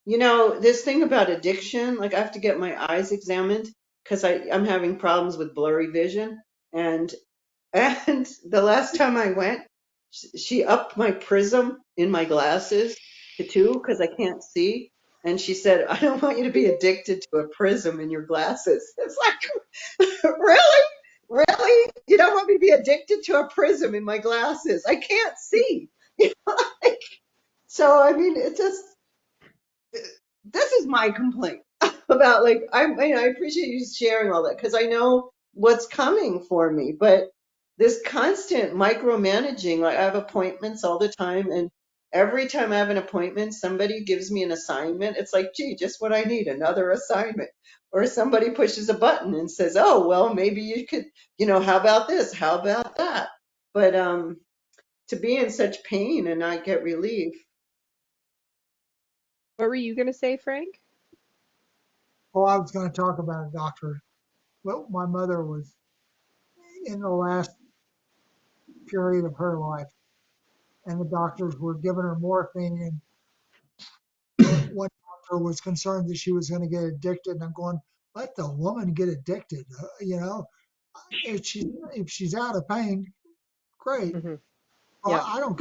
this thing about addiction, like I have to get my eyes examined because I'm having problems with blurry vision, and and the last time I went, she upped my prism in my glasses to 2 because I can't see. And she said, I don't want you to be addicted to a prism in your glasses. It's like, really? Really? You don't want me to be addicted to a prism in my glasses? I can't see. So, I mean, it just, this is my complaint about like I appreciate you sharing all that because I know what's coming for me, but this constant micromanaging, like I have appointments all the time, and every time I have an appointment, somebody gives me an assignment. It's like, gee, just what I need, another assignment. Or somebody pushes a button and says, oh, well, maybe you could, how about this? How about that? But to be in such pain and not get relief.
What were you going to say, Frank?
Oh, I was going to talk about a doctor. Well, my mother was in the last period of her life, and the doctors were giving her morphine, and one doctor was concerned that she was going to get addicted. And I'm going, let the woman get addicted. If she's out of pain, great.
Hmm.
Well,
Yeah.
I don't,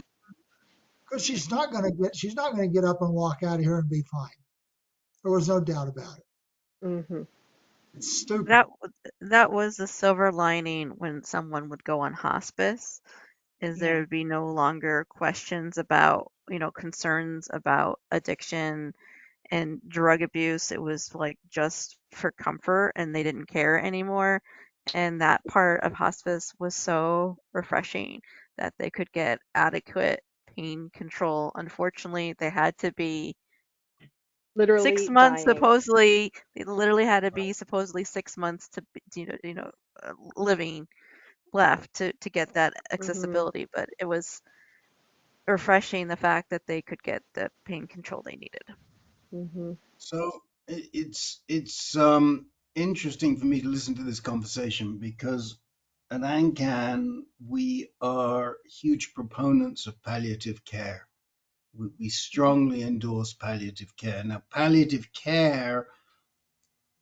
because she's not going to get up and walk out of here and be fine. There was no doubt about it.
Hmm.
It's stupid.
That was the silver lining when someone would go on hospice, is there
Yeah.
would be no longer questions about, concerns about addiction and drug abuse. It was like just for comfort and they didn't care anymore. And that part of hospice was so refreshing that they could get adequate pain control. Unfortunately, they had to be
Literally
6 months
dying.
supposedly. They literally had to be supposedly 6 months to living left to get that
Hmm.
accessibility. But it was refreshing the fact that they could get the pain control they needed.
Mm-hmm.
So it's interesting for me to listen to this conversation because at AnCan we are huge proponents of palliative care. We strongly endorse palliative care. Now, palliative care,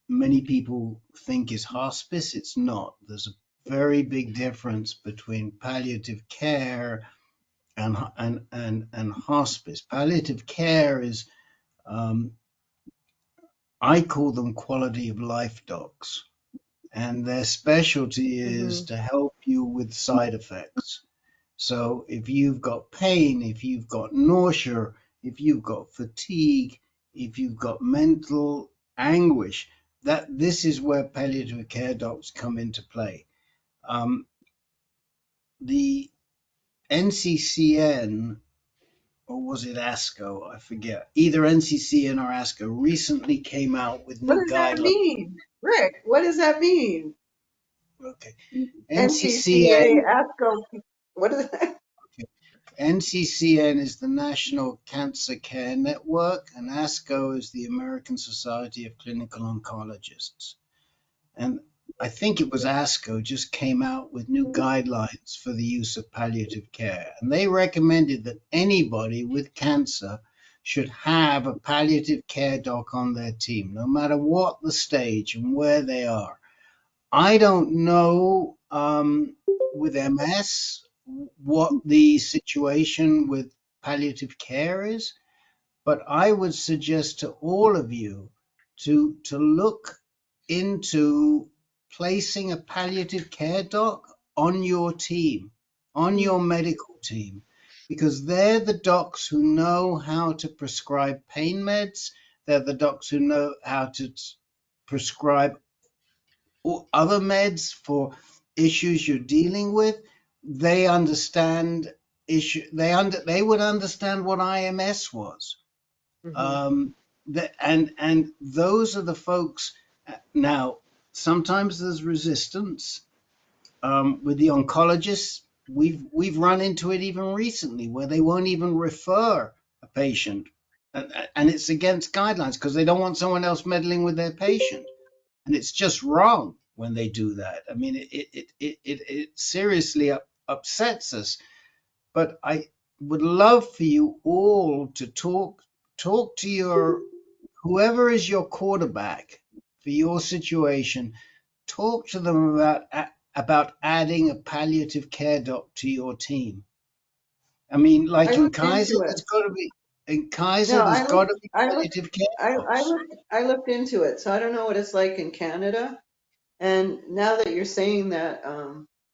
many people think is hospice. It's not. There's a very big difference between palliative care and hospice. Palliative care is um, I call them quality of life docs, and their specialty
Mm-hmm.
is to help you with side effects. So if you've got pain, if you've got nausea, if you've got fatigue, if you've got mental anguish, that this is where palliative care docs come into play. The NCCN, or was it ASCO? I forget. Either NCCN or ASCO recently came out with
What
new
does that
guidelines.
mean? Rick, what does that mean?
Okay.
NCCA,
NCCN,
ASCO, what is that?
NCCN is the National Cancer Care Network, and ASCO is the American Society of Clinical Oncologists. And I think it was ASCO just came out with new guidelines for the use of palliative care. And they recommended that anybody with cancer should have a palliative care doc on their team, no matter what the stage and where they are. I don't know with MS what the situation with palliative care is, but I would suggest to all of you to look into placing a palliative care doc on your team, on your medical team, because they're the docs who know how to prescribe pain meds. They're the docs who know how to prescribe or other meds for issues you're dealing with. They understand they would understand what IMS was.
Mm-hmm.
um and those are the folks. Now sometimes there's resistance with the oncologists. We've run into it even recently where they won't even refer a patient, and it's against guidelines because they don't want someone else meddling with their patient, and it's just wrong when they do that. I mean, it seriously upsets us. But I would love for you all to talk to your whoever is your quarterback for your situation. Talk to them about adding a palliative care doc to your team. I mean,
I
like in
looked
Kaiser,
into it.
there's got to be in Kaiser,
No,
there's got to be palliative care docs.
I looked into it. So I don't know what it's like in Canada. And now that you're saying that,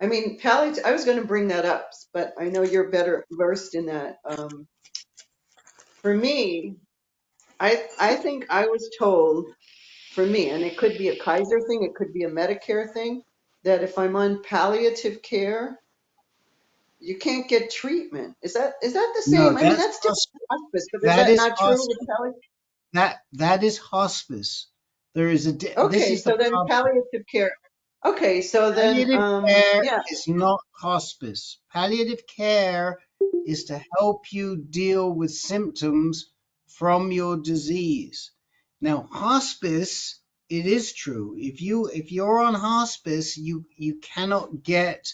I mean, palliative, I was going to bring that up, but I know you're better versed in that. For me, I think I was told, for me, and it could be a Kaiser thing, it could be a Medicare thing, that if I'm on palliative care, you can't get treatment. Is that the
No,
same? I mean, that's different than hospice, but is
that
that
is
not true with
hospice.
palliative?
That is hospice. There is this
Okay,
is the
so then
problem.
palliative care. Okay, so then,
Palliative care
yeah.
is not hospice. Palliative care is to help you deal with symptoms from your disease. Now, hospice, it is true. If you're on hospice, you cannot get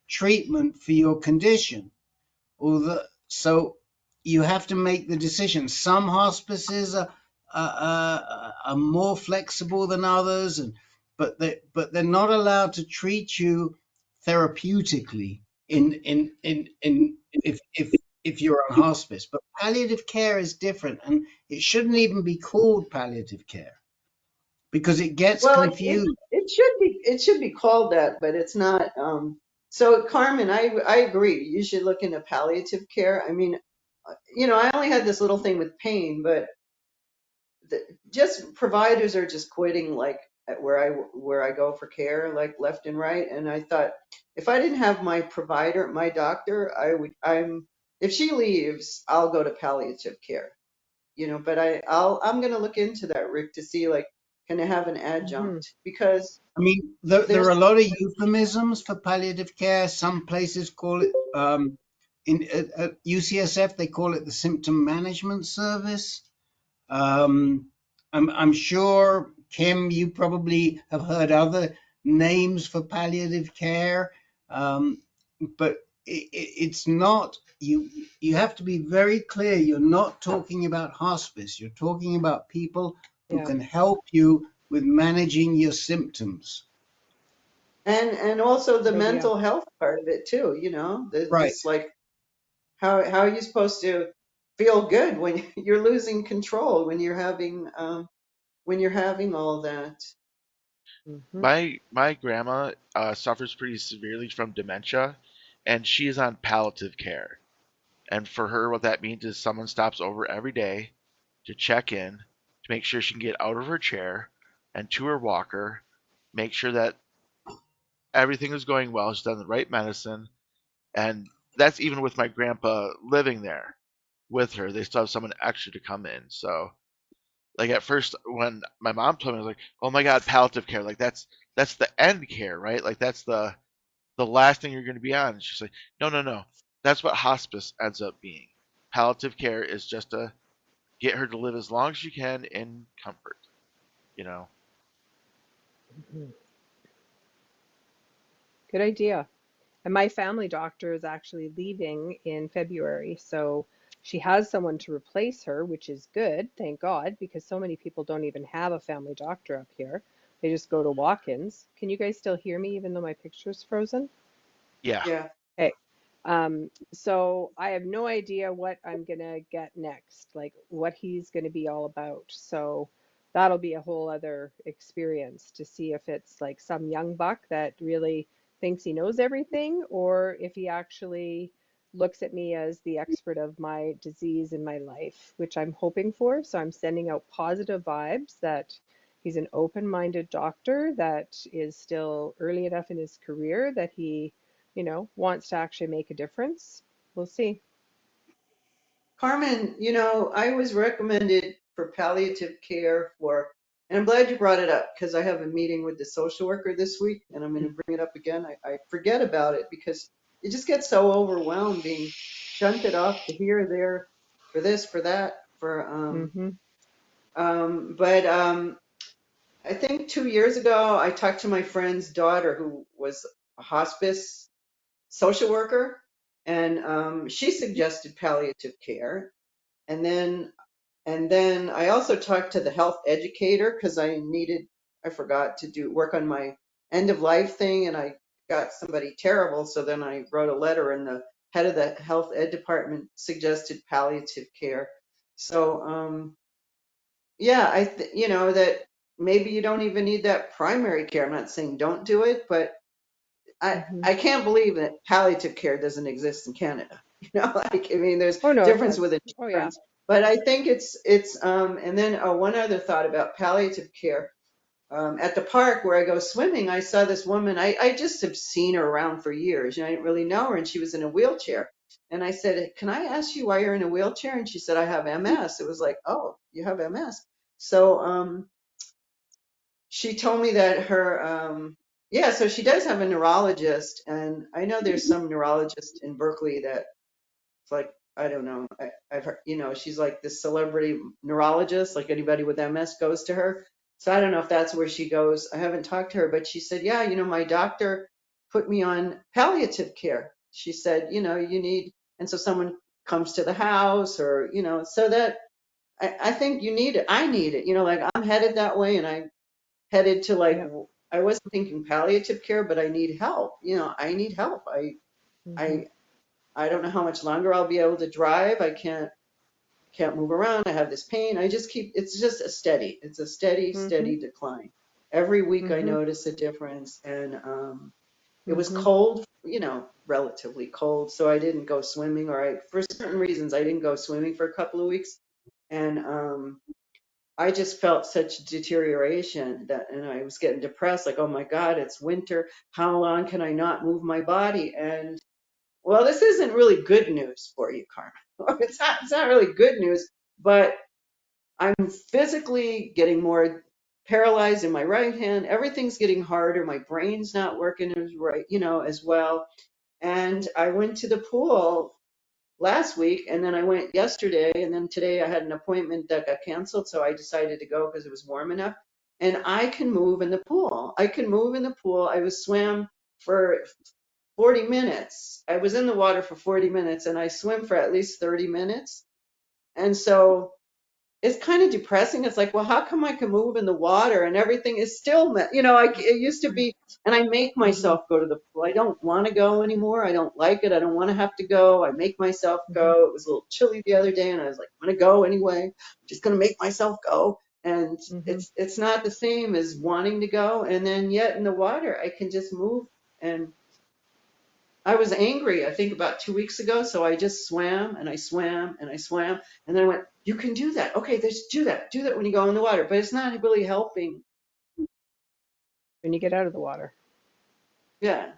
treatment for your condition. So you have to make the decision. Some hospices are more flexible than others, but they're not allowed to treat you therapeutically in if you're on hospice. But palliative care is different, and it shouldn't even be called palliative care because it gets
Well,
confused.
it should be called that, but it's not. So Carmen, I agree. You should look into palliative care. I mean, I only had this little thing with pain, but just providers are just quitting like at where I go for care, like left and right. And I thought if I didn't have my provider, my doctor, I'm if she leaves, I'll go to palliative care. But I'm gonna look into that, Rick, to see like can I have an
Mm-hmm.
adjunct because
I mean, there
there's
are a lot of euphemisms for palliative care. Some places call it at UCSF, they call it the Symptom Management Service. I'm sure, Kim, you probably have heard other names for palliative care, but it's not, you have to be very clear. You're not talking about hospice. You're talking about people who
Yeah.
can help you with managing your symptoms.
And also the
Good idea.
mental health part of it too, you know,
Right.
just like how are you supposed to feel good when you're losing control, when you're having all that.
Hmm.
My grandma suffers pretty severely from dementia, and she is on palliative care. And for her, what that means is someone stops over every day to check in, to make sure she can get out of her chair and to her walker, make sure that everything is going well, she's done the right medicine, and that's even with my grandpa living there with her. They still have someone extra to come in. So, like at first, when my mom told me, I was like, "Oh my God, palliative care! Like that's the end care, right? Like that's the last thing you're going to be on." And she's like, "No, no, no. That's what hospice ends up being. Palliative care is just to get her to live as long as you can in comfort, you know."
Good idea. And my family doctor is actually leaving in February, so she has someone to replace her, which is good, thank God, because so many people don't even have a family doctor up here. They just go to walk-ins. Can you guys still hear me even though my picture's frozen?
Yeah.
Yeah.
Okay. So I have no idea what I'm gonna get next, like what he's gonna be all about. So that'll be a whole other experience to see if it's like some young buck that really thinks he knows everything, or if he actually looks at me as the expert of my disease in my life, which I'm hoping for. So I'm sending out positive vibes that he's an open-minded doctor that is still early enough in his career that he wants to actually make a difference. We'll see.
Carmen, you know, I was recommended for palliative care for, and I'm glad you brought it up because I have a meeting with the social worker this week and I'm going to bring it up again. I forget about it because you just get so overwhelmed being shunted off to here, there, for this, for that,
Mm-hmm.
but I think 2 years ago, I talked to my friend's daughter who was a hospice social worker, and she suggested palliative care. And then I also talked to the health educator because I forgot to work on my end of life thing, and I got somebody terrible. So then I wrote a letter, and the head of the health ed department suggested palliative care. So yeah, you know that maybe you don't even need that primary care. I'm not saying don't do it, but
Mm-hmm.
I can't believe that palliative care doesn't exist in Canada. You know, like I mean, there's
Oh no, it
difference
does.
with
Oh yeah.
insurance, but I think it's and then one other thought about palliative care. At the park where I go swimming, I saw this woman. I just have seen her around for years. You know, I didn't really know her, and she was in a wheelchair. And I said, "Can I ask you why you're in a wheelchair?" And she said, "I have MS." It was like, "Oh, you have MS." So she told me that yeah, so she does have a neurologist, and I know there's some neurologist in Berkeley that it's like, I don't know, I've heard, you know, she's like this celebrity neurologist, like anybody with MS goes to her. So I don't know if that's where she goes. I haven't talked to her, but she said, yeah, you know, my doctor put me on palliative care. She said, you know, you need, and so someone comes to the house or, you know, so that I think you need it. I need it, you know, like I'm headed that way, and I'm headed to like,
Yeah.
I wasn't thinking palliative care, but I need help. You know, I need help.
Mm-hmm.
I, I don't know how much longer I'll be able to drive. I can't move around. I have this pain. I just keep, it's just it's a steady,
Mm-hmm.
steady decline. Every week I
Mm-hmm.
notice a difference. And it was
Mm-hmm.
cold, you know, relatively cold. So I didn't go swimming, or for certain reasons, I didn't go swimming for a couple of weeks. And I just felt such deterioration and I was getting depressed, like, oh my God, it's winter. How long can I not move my body? And well, this isn't really good news for you, Carmen. It's not really good news, but I'm physically getting more paralyzed in my right hand. Everything's getting harder. My brain's not working as right, you know, as well. And I went to the pool last week, and then I went yesterday, and then today I had an appointment that got canceled, so I decided to go because it was warm enough. And I can move in the pool. I can move in the pool. I was swam for 40 minutes. I was in the water for 40 minutes, and I swim for at least 30 minutes. And so it's kind of depressing. It's like, well, how come I can move in the water and everything is still, it used to be, and I make
Hmm.
myself go to the pool. I don't want to go anymore. I don't like it. I don't want to have to go. I make myself
Hmm.
go. It was a little chilly the other day, and I was like, I'm going to go anyway. I'm just going to make myself go. And
Hmm.
it's not the same as wanting to go. And then yet in the water, I can just move. And I was angry, I think about 2 weeks ago, so I just swam and I swam and I swam. And then I went, you can do that. Okay, just do that. Do that when you go in the water. But it's not really helping.
When you get out of the water.
Yeah.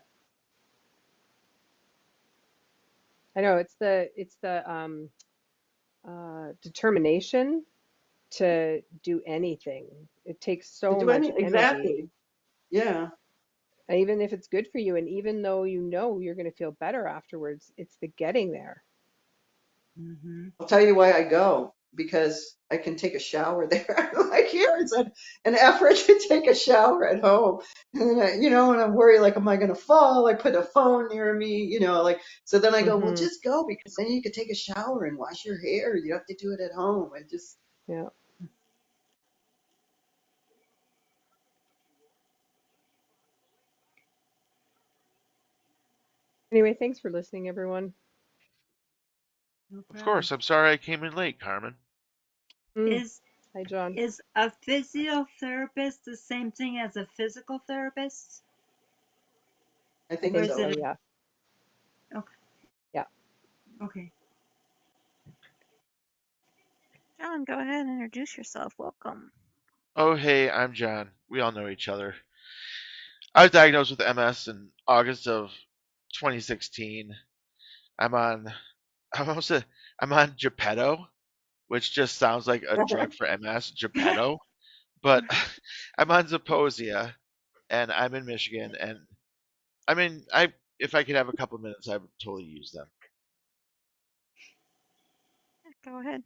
I know it's the determination to do anything. It takes
To
so
do
much
any,
energy.
exactly. Yeah.
And even if it's good for you, and even though you know you're going to feel better afterwards, it's the getting there.
Mm-hmm.
I'll tell you why I go. Because I can take a shower there. Like here, it's an effort to take a shower at home. And then and I'm worried, like, am I going to fall? I put a phone near me, like, so then I go, well,
Hmm.
just go because then you could take a shower and wash your hair. You don't have to do it at home. I just,
Yeah. Anyway, thanks for listening, everyone.
No
Of
problem.
course, I'm sorry I came in late, Carmen.
Mm.
Is
Hi, John.
is a physiotherapist the same thing as a physical therapist,
I
I
think
or
think
is
so.
so.
it
Yeah.
okay?
Yeah.
Okay.
John, go ahead and introduce yourself. Welcome.
Oh, hey, I'm John. We all know each other. I was diagnosed with MS in August of 2016. I'm on, I'm also, I'm on Geppetto, which just sounds like a drug for MS, Geppetto. But I'm on Zeposia, and I'm in Michigan, and I mean, if I could have a couple minutes, I would totally use them.
Go ahead.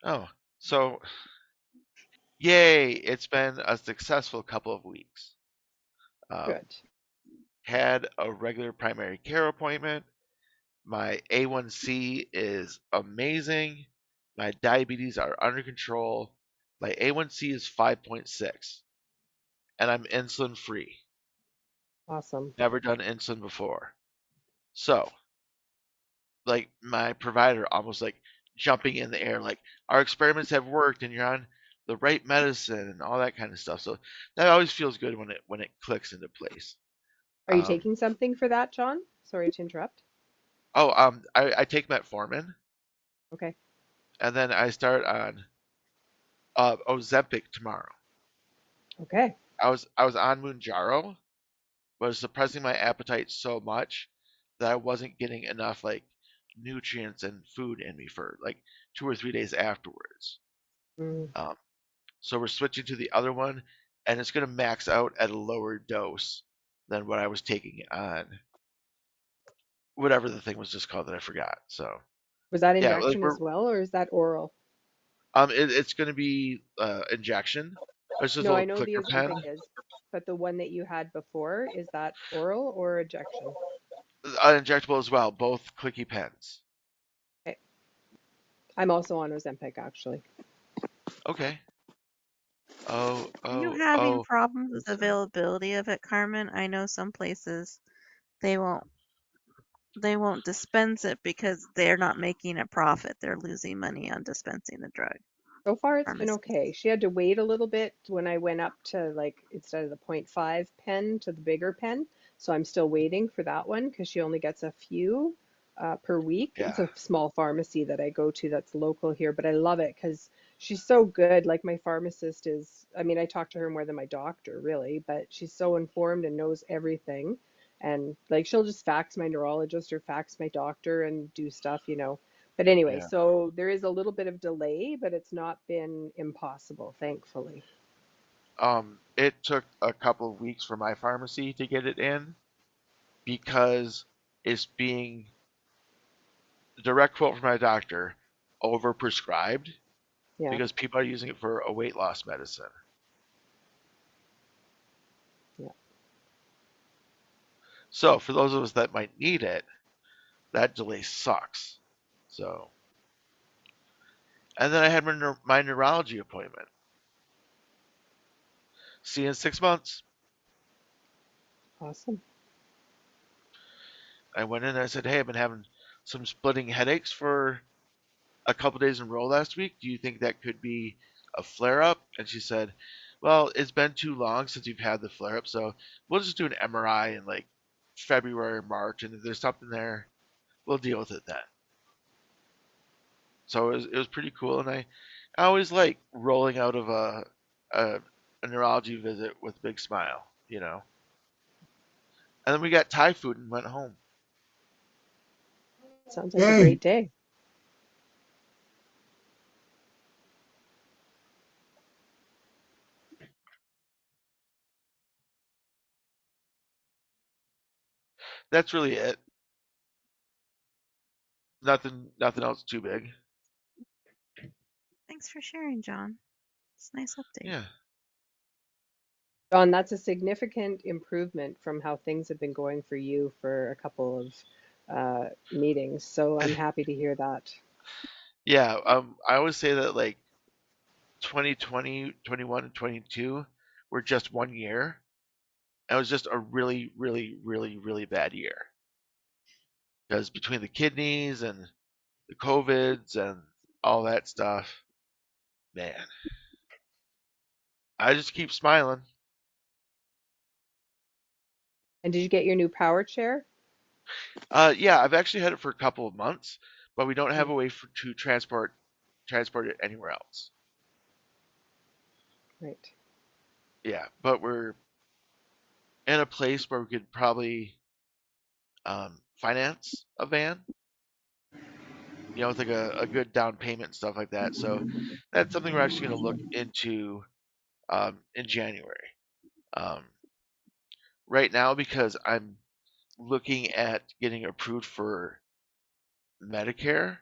Oh, so yay! It's been a successful couple of weeks. Um,
Good.
had a regular primary care appointment. My A1C is amazing. My diabetes are under control. My A1C is 5.6, and I'm insulin free.
Awesome.
Never done insulin before. So, like, my provider almost like jumping in the air, like, our experiments have worked and you're on the right medicine and all that kind of stuff. So that always feels good when it clicks into place.
Are you
Um,
taking something for that, John? Sorry to interrupt.
I take metformin
Okay.
and then I start on Ozempic tomorrow.
Okay.
I was on Mounjaro, but it was suppressing my appetite so much that I wasn't getting enough like nutrients and food in me for like 2 or 3 days afterwards.
Mm.
Um, so we're switching to the other one, and it's going to max out at a lower dose than what I was taking on whatever the thing was just called that I forgot. So
Was that
yeah, like
injection as well, or is that oral?
it's going to be injection. It's just a
No, I
little
know the
clicker pen,
Ozempic is, but the one that you had before, is that oral or injection?
injectable as well, both clicky pens.
Okay. I'm also on Ozempic, actually.
Okay. Oh,
Are you
oh,
having
oh.
problems with
Listen.
availability of it, Carmen? I know some places they won't they won't dispense it because they're not making a profit. They're losing money on dispensing the drug.
So far, it's been
Pharmacies.
okay. She had to wait a little bit when I went up to like instead of the point 0.5 pen to the bigger pen. So I'm still waiting for that one because she only gets a few per week. It's
Yeah,
a small pharmacy that I go to that's local here, but I love it because she's so good. Like my pharmacist is, I mean, I talk to her more than my doctor, really, but she's so informed and knows everything. And like she'll just fax my neurologist or fax my doctor and do stuff. But anyway,
yeah.
so there is a little bit of delay, but it's not been impossible, thankfully.
It took a couple of weeks for my pharmacy to get it in because it's being direct quote from my doctor, overprescribed
Yeah.
because people are using it for a weight loss medicine.
Yeah.
So for those of us that might need it, that delay sucks. So, and then I had my neurology appointment. See you in 6 months.
Awesome.
I went in and I said, hey, I've been having some splitting headaches for a couple days in a row last week. Do you think that could be a flare up? And she said, well, it's been too long since you've had the flare up, so we'll just do an MRI in like February or March, and if there's something there, we'll deal with it then. So it was pretty cool, and I always like rolling out of a, a neurology visit with a big smile, you know. And then we got Thai food and went home.
Sounds like a
Yay.
great day.
That's really it. Nothing else too big.
Thanks for sharing, John. It's a nice update.
Yeah.
John, that's a significant improvement from how things have been going for you for a couple of meetings. So I'm happy to hear that.
Yeah, I always say that like 2020, 21, and 22 were just one year. And it was just a really, really, really, really bad year. Because between the kidneys and the COVIDs and all that stuff, man, I just keep smiling.
And did you get your new power chair?
Yeah, I've actually had it for a couple of months, but we don't have
Mm,
a way to transport it anywhere else.
right.
Yeah, but we're in a place where we could probably finance a van, with like a good down payment and stuff like that. So that's something we're actually going to look into in January. Um, right now, because I'm looking at getting approved for Medicare,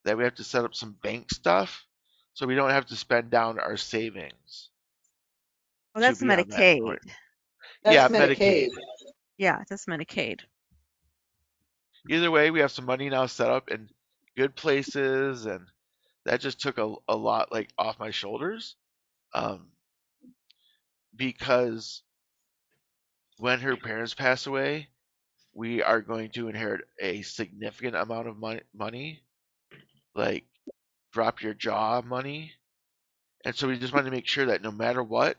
that we have to set up some bank stuff so we don't have to spend down our savings
Well,
to
that's
be on that
Medicaid.
point.
That's
Yeah,
Medicaid.
Medicaid.
Yeah, that's Medicaid.
Either way, we have some money now set up in good places, and that just took a lot like off my shoulders. Um, because when her parents pass away, we are going to inherit a significant amount of money, like drop your jaw money. And so we just wanted to make sure that no matter what,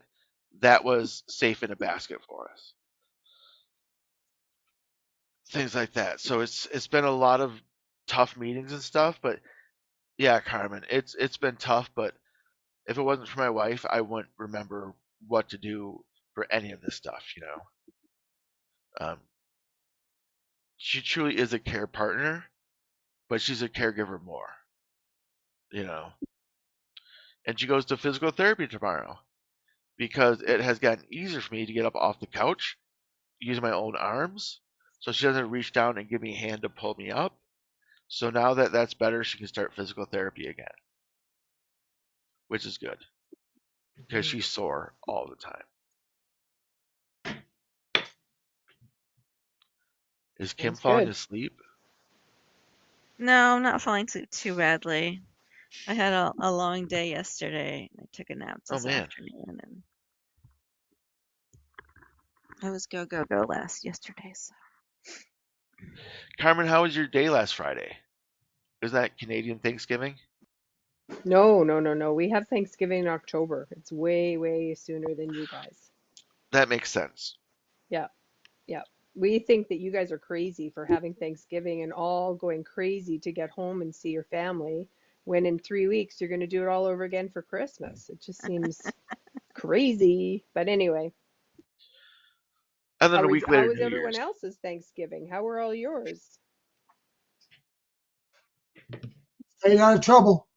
that was safe in a basket for us. Things like that. So it's been a lot of tough meetings and stuff, but yeah, Carmen, it's been tough, but if it wasn't for my wife, I wouldn't remember what to do for any of this stuff. Um, she truly is a care partner, but she's a caregiver more, you know. And she goes to physical therapy tomorrow because it has gotten easier for me to get up off the couch, use my own arms, so she doesn't reach down and give me a hand to pull me up. So now that that's better, she can start physical therapy again, which is good because
Mhm.
she's sore all the time. Is Kim
Sounds
falling
good.
asleep?
No, I'm not falling asleep too badly. I had a long day yesterday. I took a nap
Oh
this
man,
afternoon, and I was go go go last yesterday. So
Carmen, how was your day last Friday? Is that Canadian Thanksgiving?
No, no, no, no. We have Thanksgiving in October. It's way, way sooner than you guys.
That makes sense.
Yeah, yeah. We think that you guys are crazy for having Thanksgiving and all going crazy to get home and see your family, when in 3 weeks you're going to do it all over again for Christmas. It just seems crazy. But anyway,
And then a week
how
later,
was
New
everyone
Year's.
else's Thanksgiving? How were all yours?
Stayed out of trouble.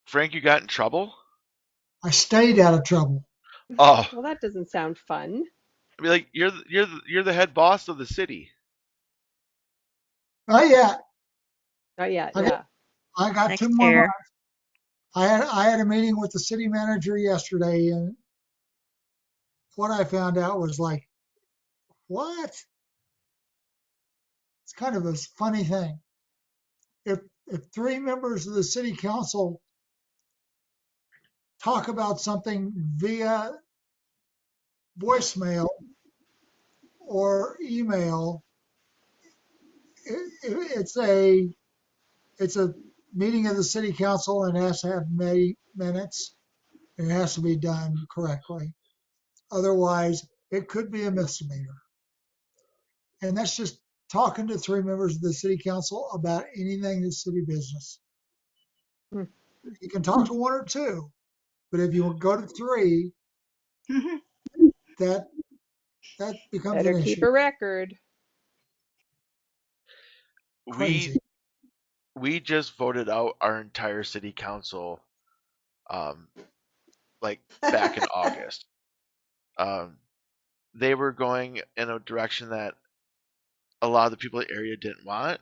Frank, you got in trouble?
I stayed out of trouble.
Oh,
Well, that doesn't sound fun.
I mean, like you're the head boss of the city.
Not yet.
Not yet,
I got,
yeah.
I got 2
Next
more
year.
months. I had a meeting with the city manager yesterday, and what I found out was like, what? It's kind of a funny thing. If if 3 members of the city council talk about something via voicemail or email, it's a meeting of the city council and it has to have minutes and it has to be done correctly. Otherwise, it could be a misdemeanor. And that's just talking to 3 members of the city council about anything that's city business.
Hmm.
You can talk to 1 or 2, but if you go to 3, that that becomes
Better
an
keep
issue.
a record.
We
Crazy.
we just voted out our entire city council, um, like back in August. Um, they were going in a direction that a lot of the people in the area didn't want.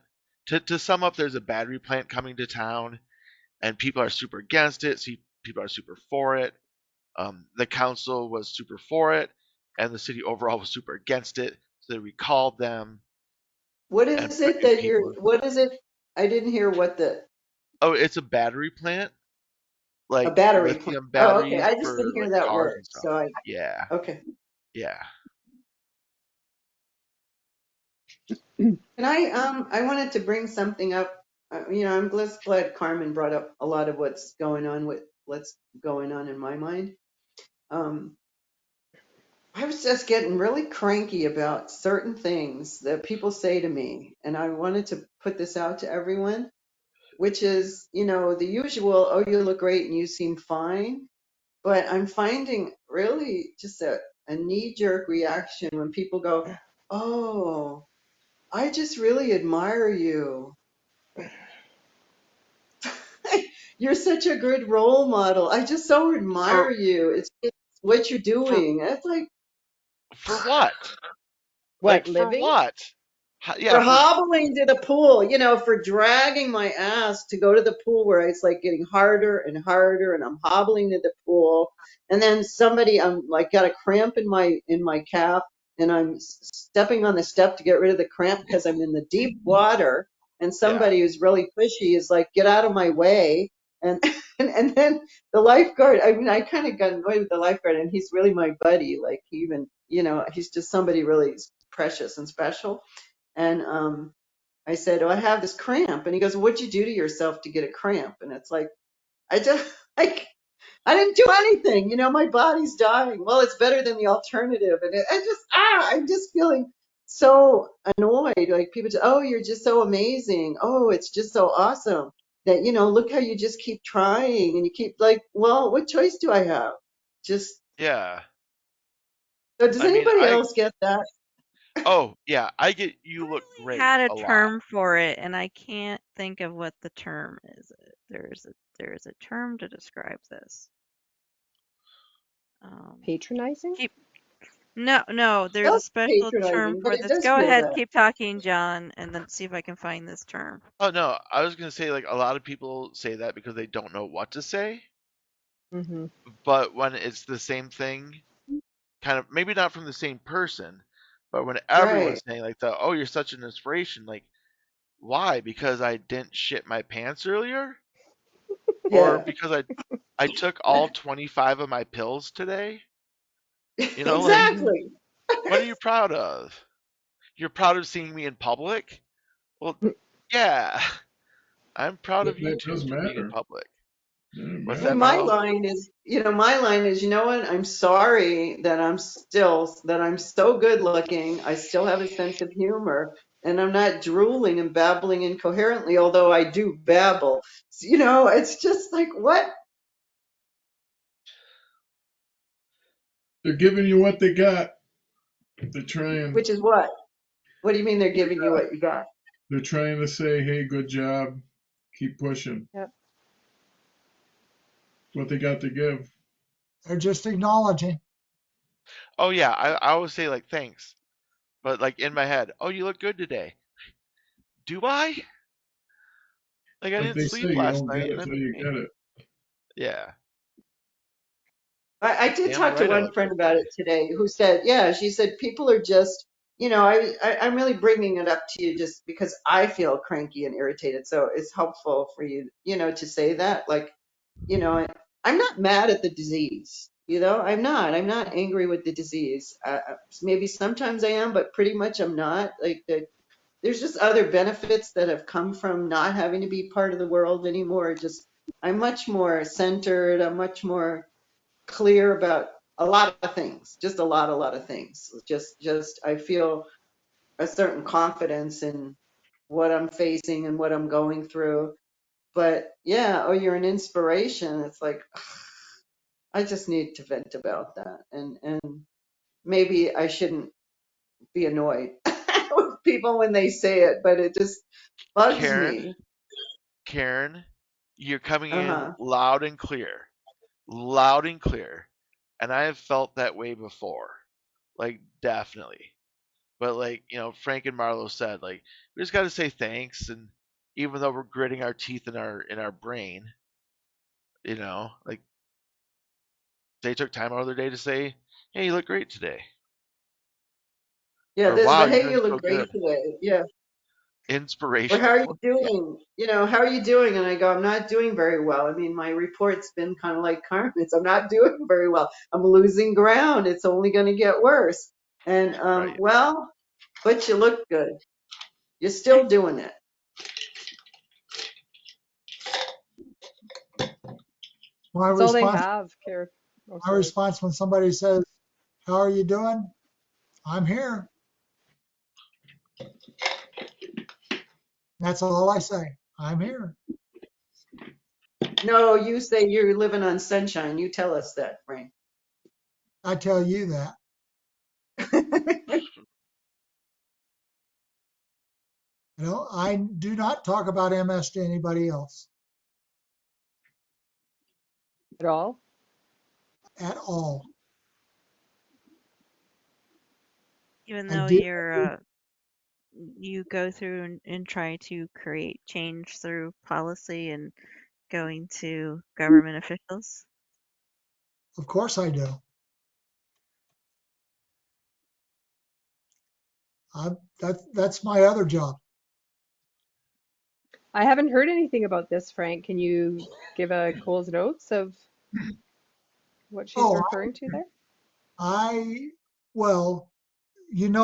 To sum up, there's a battery plant coming to town, and people are super against it. See, people are super for it. The council was super for it, and the city overall was super against it. So they recalled them
What
and
is
put
it
new
that
people.
what is it? I didn't hear what
Oh, it's a battery plant,
a
like
battery plant.
lithium
Oh, okay.
batteries
I just
for
didn't hear
like
that
cars
word.
and stuff.
So
Yeah,
okay.
yeah,
And I wanted to bring something up. I'm glad Carmen brought up a lot of what's going on in my mind. Um, I was just getting really cranky about certain things that people say to me, and I wanted to put this out to everyone, which is, the usual, oh, you look great and you seem fine. But I'm finding really just a knee-jerk reaction when people go, oh, I just really admire you. You're such a good role model. I just so admire
for
you. It's just what you're
for
doing. It's like,
for what?
What,
Like for
living?
what? Yeah,
for
for
hobbling to the pool, for dragging my ass to go to the pool where it's like getting harder and harder and I'm hobbling to the pool. And then I'm like got a cramp in my calf and I'm stepping on the step to get rid of the cramp because I'm in the deep water. And
yeah,
somebody who's really pushy is like, get out of my way. And, and then the lifeguard, I mean, I kind of got annoyed with the lifeguard and he's really my buddy. Like he even, he's just somebody really precious and special. And I said, oh, I have this cramp. And he goes, what'd you do to yourself to get a cramp? And it's like, I just, like, I didn't do anything. My body's dying. Well, it's better than the alternative. And I'm just feeling so annoyed. Like people just, oh, you're just so amazing. Oh, it's just so awesome that, look how you just keep trying and you keep like, well, what choice do I have? Just,
yeah.
so does
I mean,
anybody else get that?
oh yeah, I get you look
Literally
great
had a
a lot.
term for it, and I can't think of what the term is. There's a term to describe this. Um,
Patronizing?
keep no, there's a
That's
special term
patronizing, but
for
it
this.
does
Go
feel
ahead,
that.
keep talking, John, and then see if I can find this term.
Oh no, I was gonna say like a lot of people say that because they don't know what to say,
Mm-hmm.
but when it's the same thing, kind of maybe not from the same person, but when
Right.
everyone's saying like the oh you're such an inspiration, like why? Because I didn't shit my pants earlier, or
Yeah.
because I took all 25 of my pills today. Like
Mm-hmm.
Exactly.
what are you proud of? You're proud of seeing me in public? Well, yeah, I'm proud of you
That
too
does
for being in
matter.
public.
Yeah, it
What's
Well,
that,
matters.
my
Marlo?
line is, you know what? I'm sorry that I'm so good looking. I still have a sense of humor and I'm not drooling and babbling incoherently, although I do babble. It's just like, what?
They're giving you what they got. They're trying.
Which is what? What do you mean they're giving you what you got?
They're trying to say, "Hey, good job. Keep pushing."
Yep.
What they got to give.
They're just acknowledging.
Oh yeah, I always say like thanks, but like in my head, oh you look good today. Do I? Like I
Like
didn't
they say,
sleep
you
last
don't get
night,
it
and
till you
I,
get it.
yeah,
I did
damn
talk to
right I
one
look
friend
good
about
today.
it today who said, yeah, she said people are just, I'm really bringing it up to you just because I feel cranky and irritated. So it's helpful for you, to say that. Like, I'm not mad at the disease. I'm not angry with the disease. Maybe sometimes I am, but pretty much I'm not. Like, there's just other benefits that have come from not having to be part of the world anymore. Just, I'm much more centered. I'm much more clear about a lot of things, just a lot of things. Just I feel a certain confidence in what I'm facing and what I'm going through. But yeah, oh, you're an inspiration. It's like I just need to vent about that, and maybe I shouldn't be annoyed with people when they say it, but it just bugs
Karen,
me.
Karen, you're coming
Uh
in
huh.
loud and clear, and I have felt that way before, like definitely. But like Frank and Marlo said, like we just got to say thanks, and even though we're gritting our teeth in our brain, like they took time out of their day to say, "Hey, you look great today,"
Yeah,
or
this,
"Wow,
but
you're
hey,
doing
you look
so
great
good."
today. Yeah. Or how are you
Inspirational. Yeah,
doing? How are you doing? And I go, I'm not doing very well. I mean, my report's been kind of like Carmen's. I'm not doing very well. I'm losing ground. It's only going to get worse. And
right.
well, but you look good. You're still doing it.
My
That's all they
response,
have, Care. Oh,
my
sorry.
response when somebody says, "How are you doing?" I'm here. That's all I say. I'm here.
No, you say you're living on sunshine. You tell us that, Frank.
I tell you that. I do not talk about MS to anybody else
At all?
at all.
Even
I
though
do.
you go through and try to create change through policy and going to government officials.
Of course I do. That's my other job.
I haven't heard anything about this, Frank. Can you give a Cole's Notes of what she's
Oh,
referring to there?
I, well,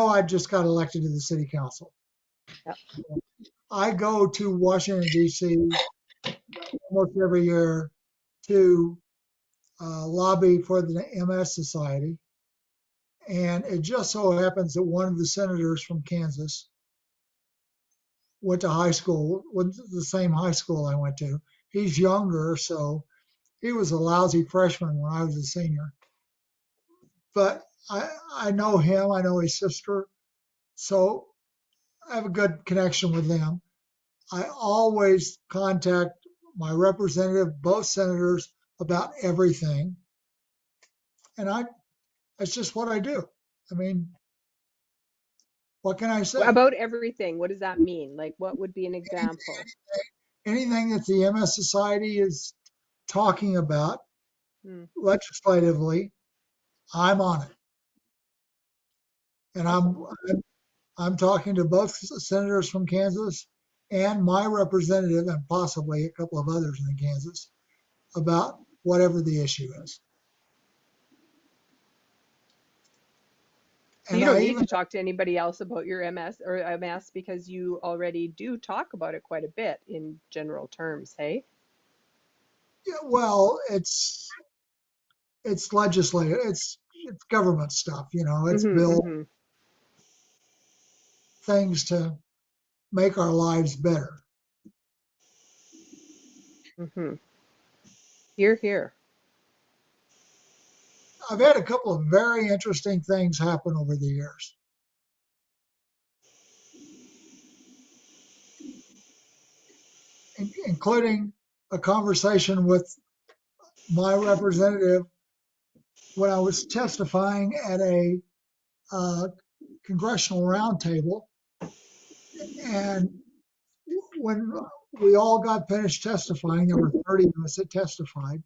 I just got elected to the city council.
Yep.
I go to Washington, D.C. almost every year to lobby for the MS Society. And it just so happens that one of the senators from Kansas went to went to the same high school I went to. He's younger, so he was a lousy freshman when I was a senior. But I know him, I know his sister, so I have a good connection with them. I always contact my representative, both senators, about everything. And that's just what I do. I mean, what can I say?
About everything, what does that mean? Like, what would be an example?
Anything that the MS Society is talking about
Hmm.
legislatively, I'm on it. And
Awesome.
I'm talking to both senators from Kansas and my representative and possibly a couple of others in Kansas about whatever the issue is.
So
And
you don't
I
need
even,
to talk to anybody else about your MS or MS because you already do talk about it quite a bit in general terms, hey?
yeah, well, it's legislative, it's government stuff, it's
Mm-hmm,
bill
mm-hmm,
things to make our lives better.
mm-hmm. Here, here.
I've had a couple of very interesting things happen over the years, including a conversation with my representative when I was testifying at a uh, congressional roundtable, and when we all got finished testifying, there were 30 of us that testified.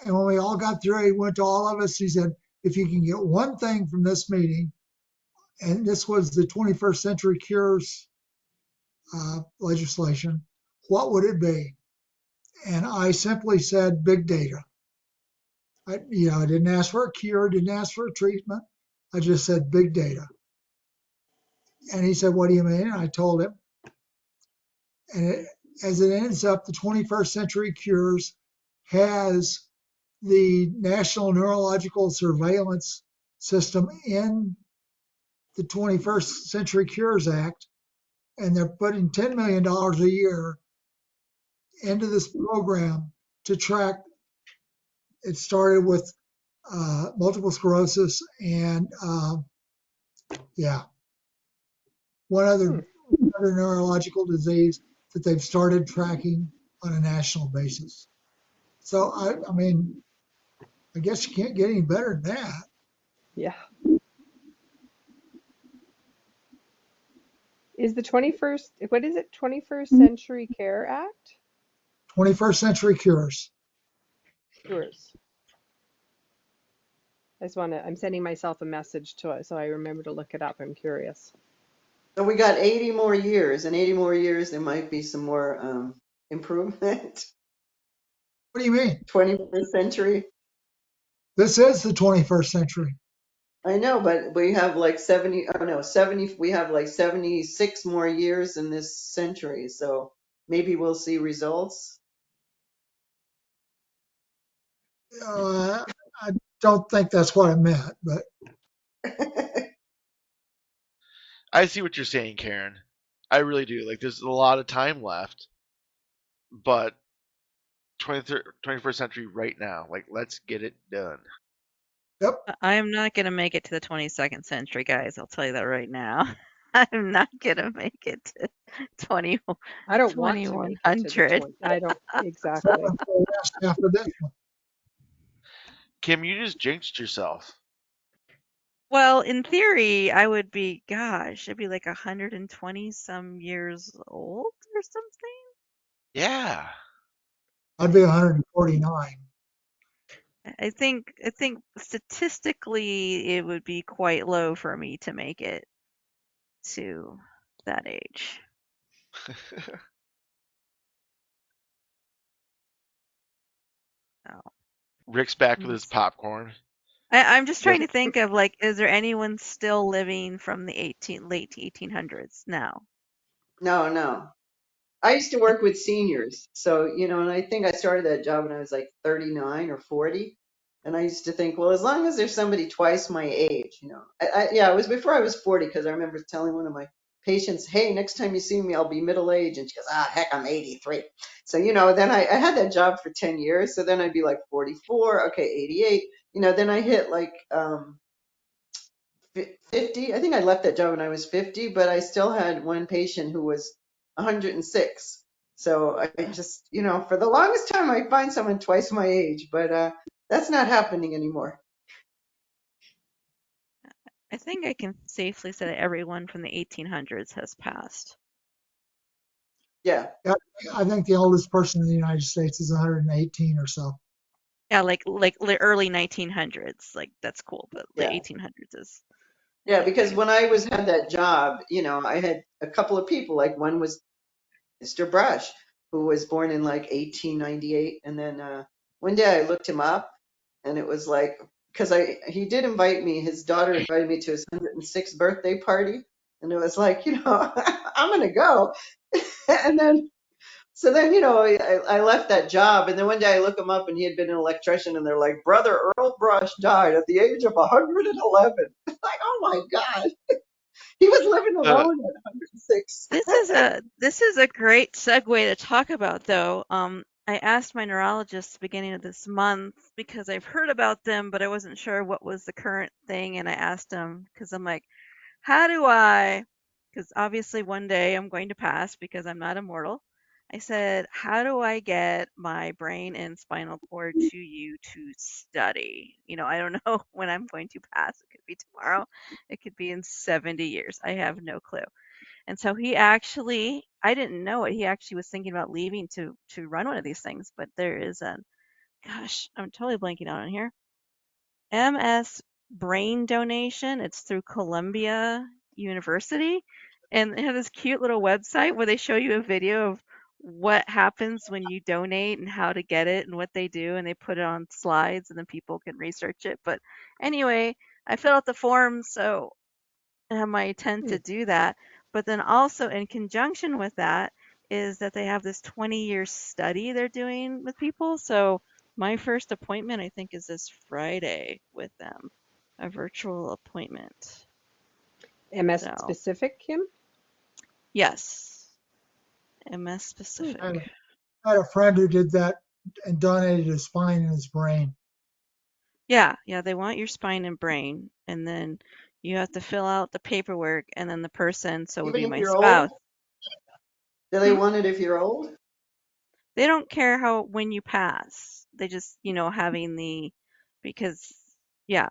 And when we all got through, he went to all of us. He said, if you can get one thing from this meeting, and this was the 21st Century Cures legislation, what would it be? And I simply said big data. I didn't ask for a cure, didn't ask for a treatment. I just said big data. And he said, what do you mean? And I told him. And as it ends up, the 21st Century Cures has the National Neurological Surveillance System in the 21st Century Cures Act, and they're putting $10 million a year into this program to track. It started with multiple sclerosis and one
Hmm.
other neurological disease that they've started tracking on a national basis. So I mean, I guess you can't get any better than that.
Yeah. Is the 21st, what is it? 21st Century Care Act?
21st Century Cures.
Yours. I'm sending myself a message to it so I remember to look it up. I'm curious.
So we got 80 more years, and 80 more years, there might be some more improvement.
What do you mean?
21st century.
This is the 21st century.
I know, but we have like 70, oh no, 70, we have like 76 more years in this century. So maybe we'll see results.
I don't think that's what I meant, but
I see what you're saying, Karen. I really do. Like, there's a lot of time left, but 21st century right now. Like, let's get it done.
yep.
I am not going to make it to the 22nd century, guys. I'll tell you that right now. I'm not going to make it to 20,
I don't want to make it to the
2100.
20. I don't, exactly.
Seven for the last half of this one.
Kim, you just jinxed yourself.
Well, in theory, I would be, gosh, I'd be like 120 some years old or something.
Yeah.
I'd be 149.
I think statistically it would be quite low for me to make it to that age. Oh.
Rick's back
I'm
with his
just
popcorn.
I'm just trying
Just
to think of like, is there anyone still living from the late 1800s now?
No, no. I used to work with seniors. So, and I think I started that job when I was like 39 or 40. And I used to think, well, as long as there's somebody twice my age, yeah, it was before I was 40 because I remember telling one of my patients, hey, next time you see me, I'll be middle aged. And she goes, heck, I'm 83. So, then I had that job for 10 years. So then I'd be like 44, okay, 88. Then I hit like 50. I think I left that job when I was 50, but I still had one patient who was 106. So I just, for the longest time, I find someone twice my age, but that's not happening anymore.
I think I can safely say that everyone from the 1800s has passed.
Yeah.
Yeah, I think the oldest person in the United States is 118 or so.
Yeah, like early 1900s, like that's cool, but the
Yeah.
1800s is, I
Yeah.
think,
Because
big.
when I had that job, I had a couple of people, like one was Mr. Brush, who was born in like 1898. And then one day I looked him up and it was like, because he did invite me, his daughter invited me to his 106th birthday party. And it was like, I'm going to go. And then, so then, I left that job. And then one day I look him up and he had been an electrician and they're like, Brother Earl Brush died at the age of 111. Like, oh my God. He was living
uh,
alone at 106.
This is a great segue to talk about, though. I asked my neurologist at the beginning of this month because I've heard about them, but I wasn't sure what was the current thing, and I asked him because I'm like, how do I? Because obviously one day I'm going to pass because I'm not immortal. I said, how do I get my brain and spinal cord to you to study? I don't know when I'm going to pass. It could be tomorrow. It could be in 70 years. I have no clue. And so he actually, I didn't know it. He actually was thinking about leaving to run one of these things. But there is a, gosh, I'm totally blanking out on here. MS Brain Donation. It's through Columbia University, and they have this cute little website where they show you a video of what happens when you donate and how to get it and what they do, and they put it on slides, and then people can research it. But anyway, I filled out the form, so I intend
Hmm.
to do that. But then also in conjunction with that is that they have this 20-year study they're doing with people. So my first appointment, I think, is this Friday with them, a virtual appointment.
MS
So
specific, Kim?
yes, MS
Hmm.
I had
specific.
a friend who did that and donated his spine and his brain.
Yeah, yeah, they want your spine and brain, and then you have to fill out the paperwork, and then the person, so it would
Even
be
if
my
you're old?
spouse.
Do they
Hmm?
want it if you're old?
They don't care how when you pass. They just, having the because yeah,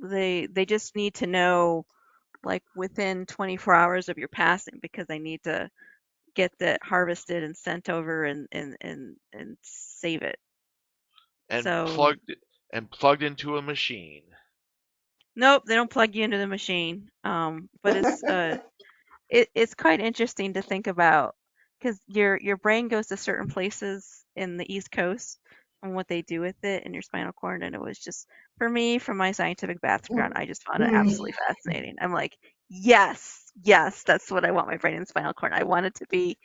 they just need to know like within 24 hours of your passing because they need to get that harvested and sent over and save it.
and
So
plugged into a machine.
nope, they don't plug you into the machine. But it's quite interesting to think about because your brain goes to certain places in the East Coast and what they do with it in your spinal cord. And it was just for me, from my scientific background, I just found it absolutely fascinating. I'm like, yes, yes, that's what I want my brain and spinal cord. I want it to be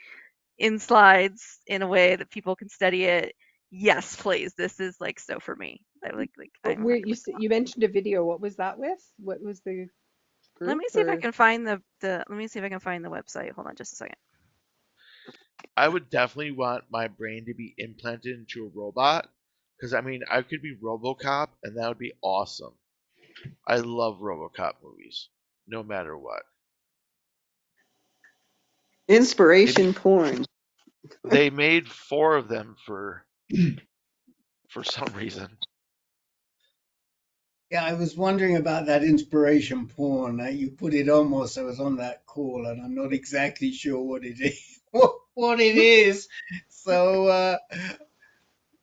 in slides in a way that people can study it. Yes, please. This is like so for me. I like
But
I'm
where
like
you mentioned a video. What was that with? What was the
let
group
me see if I
or?
can find the let me see if I can find the website. Hold on just a second.
I would definitely want my brain to be implanted into a robot because I mean I could be RoboCop and that would be awesome. I love RoboCop movies, no matter what. They
Inspiration porn.
they made 4 of them for some reason.
Yeah, I was wondering about that inspiration porn. You put it on whilst I was on that call, and I'm not exactly sure what it is. What it is. So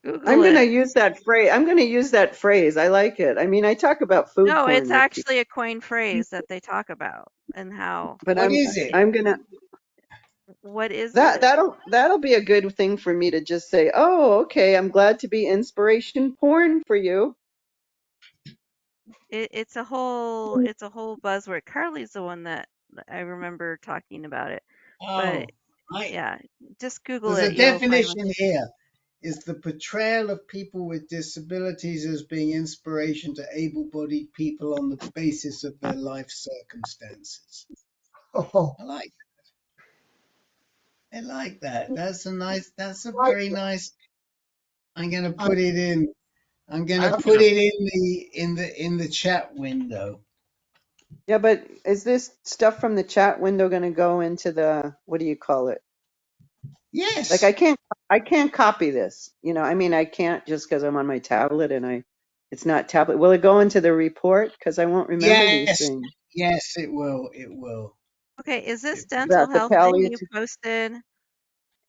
Google
I'm gonna
it.
use that phrase. I'm gonna use that phrase. I like it. I mean, I talk about food
No, it's
porn with people,
actually a coined phrase that they talk about and how
but
what
I'm
is it?
it,
I'm gonna
what is
that
it?
that'll be a good thing for me to just say, oh, okay, I'm glad to be inspiration porn for you.
It's a whole buzzword. Carly's the one that I remember talking about it. But
Oh, I
yeah, just Google
there's
it.
a
You'll find what.
definition here. Is the portrayal of people with disabilities as being inspiration to able-bodied people on the basis of their life circumstances.
Oh,
I like I like that. That's a
I,
very nice. I'm gonna
I,
put it in. I'm gonna
I'm
put
gonna,
it in the chat window.
Yeah, but is this stuff from the chat window gonna go into the what do you call it? Like
Yes.
I can't copy this. I mean I can't just because I'm on my tablet and it's not tablet. Will it go into the report? Because I won't remember these
Yes.
things.
Yes, it will. It will.
Okay, is this
It will.
dental
About the
health thing you
palliative.
posted?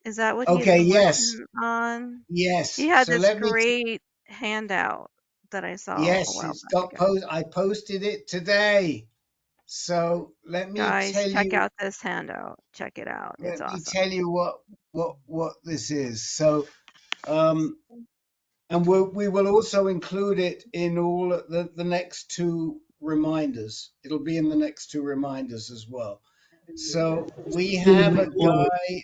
Is that what he's
Okay,
been
yes.
working on? He
Yes.
had
So
this
let me
great handout that I saw a
yes,
while
it's
back
got
ago.
post I posted it today. So let me
Guys,
tell
check
you
out this handout. Check it out. It's
let me
awesome.
tell you what this is. So um and we will also include it in all the next 2 reminders. It'll be in the next 2 reminders as well. So we have a guy